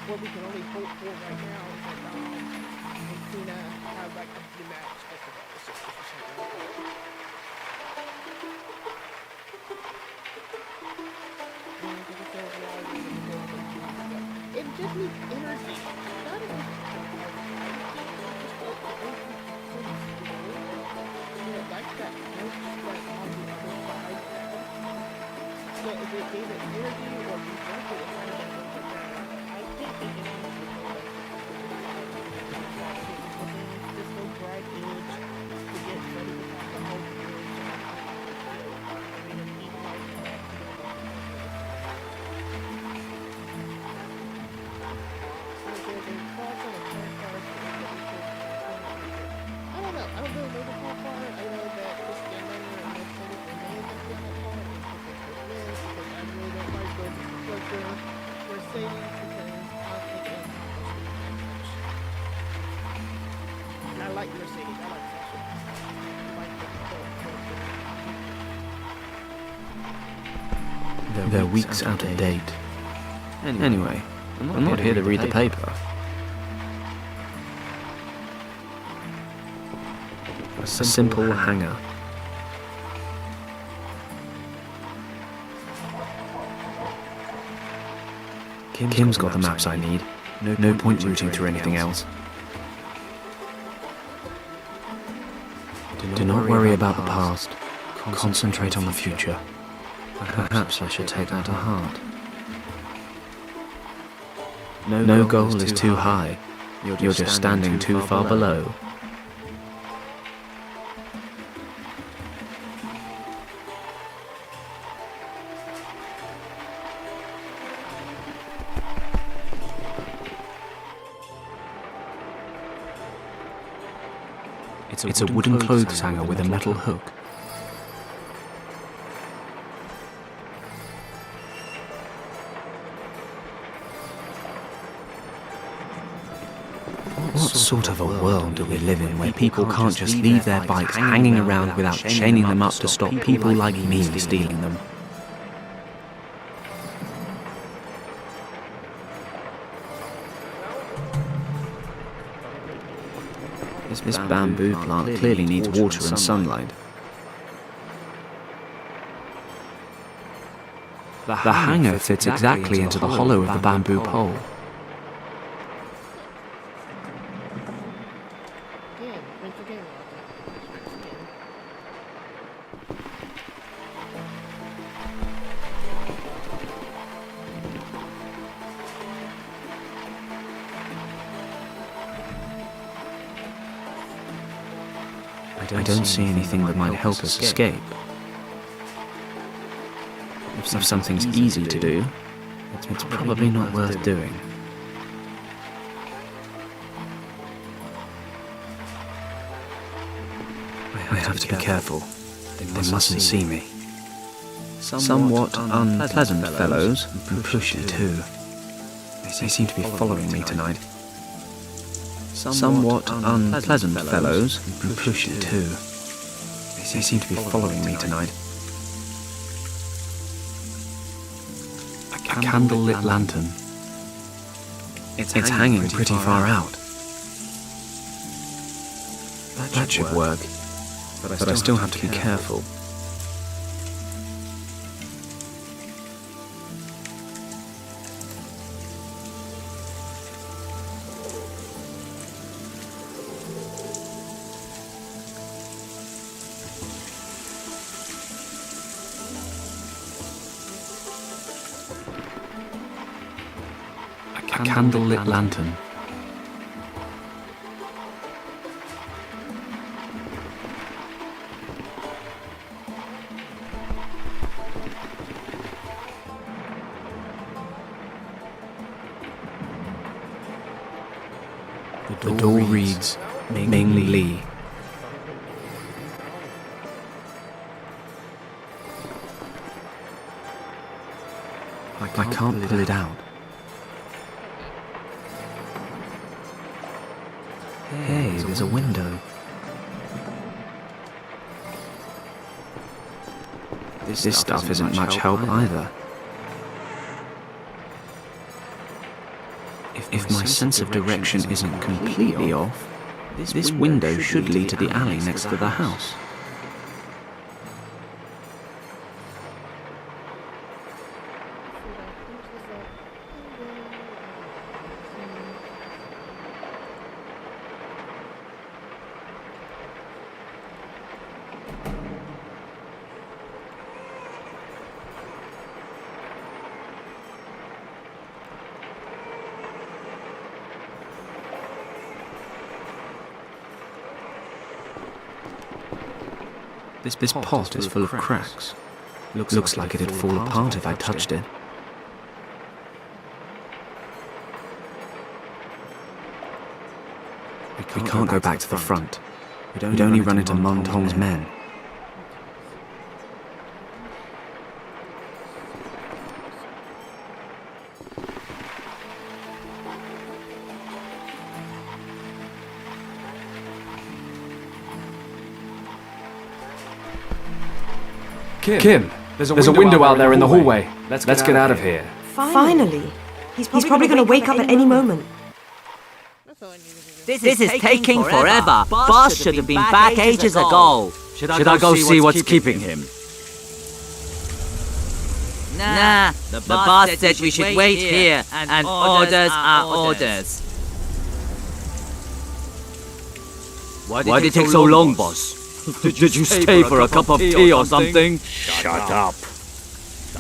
What we can only hope for right now is that and Cena have like a match at the it just needs energy. So if it gave it energy or if you drank it, it might have been a little bit better. I think it is this little dried edge to get ready to have the whole edge. I mean, eat like that. So there's a clause on the turn card. I don't know. I don't really know the whole part. I know that this game owner and most of it may have done that part because I really don't like what we're saying because I think it accomplished too much. And I like Mercedes. I like Sasha. I like the They're weeks out of date. Anyway, I'm not here to read the paper. A simple hanger. Kim's got the maps I need. No point rooting through anything else. Do not worry about the past. Concentrate on the future. Perhaps I should take that to heart. No goal is too high. You're just standing too far below. It's a wooden clothes hanger with a metal hook. What sort of a world do we live in where people can't just leave their bikes hanging around without chaining them up to stop people like me stealing them? This bamboo plant clearly needs water and sunlight. The hanger fits exactly into the hollow of the bamboo pole. I don't see anything that might help us escape. If something's easy to do, it's probably not worth doing. I have to be careful. They mustn't see me. Somewhat unpleasant fellows, and pushy too. They seem to be following me tonight. Somewhat unpleasant fellows, and pushy too. They seem to be following me tonight. A candle-lit lantern. It's hanging pretty far out. That should work, but I still have to be careful. A candle-lit lantern. The door reads, Ming Li. I can't pull it out. Hey, there's a window. This stuff isn't much help either. If my sense of direction isn't completely off, this window should lead to the alley next to the house. This pot is full of cracks. Looks like it'd fall apart if I touched it. We can't go back to the front. We'd only run into Montong's men. Kim, there's a window out there in the hallway. Let's get out of here. Finally. He's probably going to wake up at any moment. This is taking forever. Boss should have been back ages ago. Should I go see what's keeping him? Nah, the boss said we should wait here, and orders are orders. Why did it take so long, boss? Did you stay for a cup of tea or something? Shut up.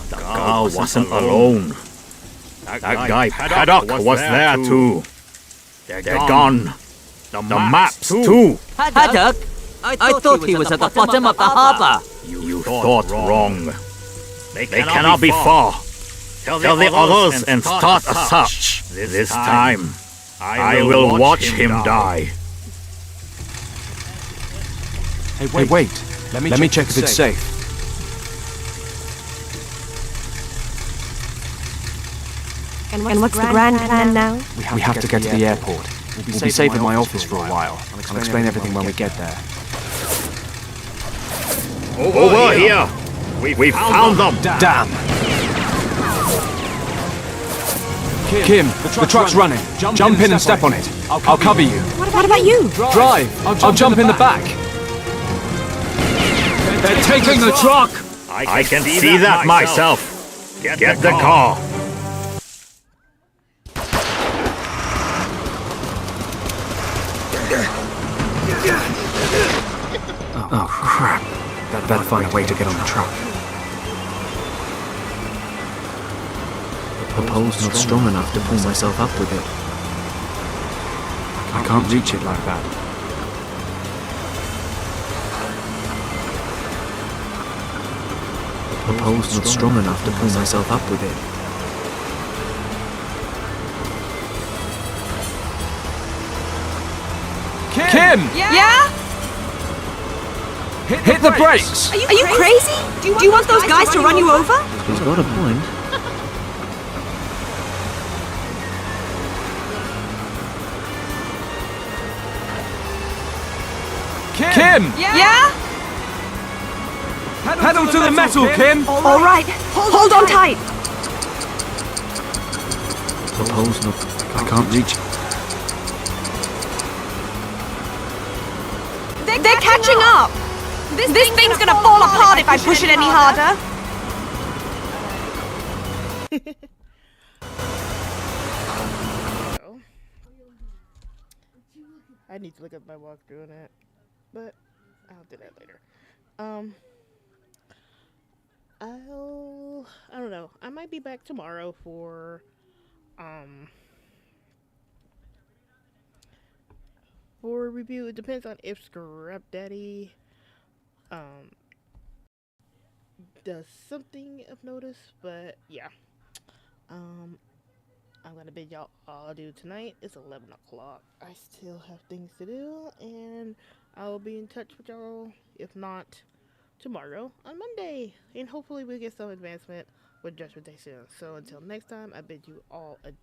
The girl wasn't alone. That guy Paddock was there too. They're gone. The maps too. Paddock? I thought he was at the bottom of the harbor. You thought wrong. They cannot be far. Tell the others and start a search. This time, I will watch him die. Hey, wait. Let me check if it's safe. And what's the grand plan now? We have to get to the airport. We'll be safe in my office for a while. I'll explain everything when we get there. Over here! We found them! Damn! Kim, the truck's running. Jump in and step on it. I'll cover you. What about you? Drive! I'll jump in the back. They're taking the truck! I can see that myself. Get the car. Oh, crap. Better find a way to get on the truck. The pole's not strong enough to pull myself up with it. I can't reach it like that. The pole's not strong enough to pull myself up with it. Kim! Yeah? Hit the brakes! Are you crazy? Do you want those guys to run you over? He's got a point. Kim! Yeah? Pedal to the metal, Kim! All right. Hold on tight. The pole's not... I can't reach it. They're catching up. This thing's gonna fall apart if I push it any harder. I need to look at my walkthrough on it, but I'll do that later. I don't know. I might be back tomorrow for a review. It depends on if Scrap Daddy does something of notice, but yeah. I'm gonna bid y'all adieu tonight. It's 11 o'clock. I still have things to do, and I'll be in touch with y'all, if not tomorrow, on Monday. And hopefully we'll get some advancement with Judgment Day soon. So until next time, I bid you all adieu.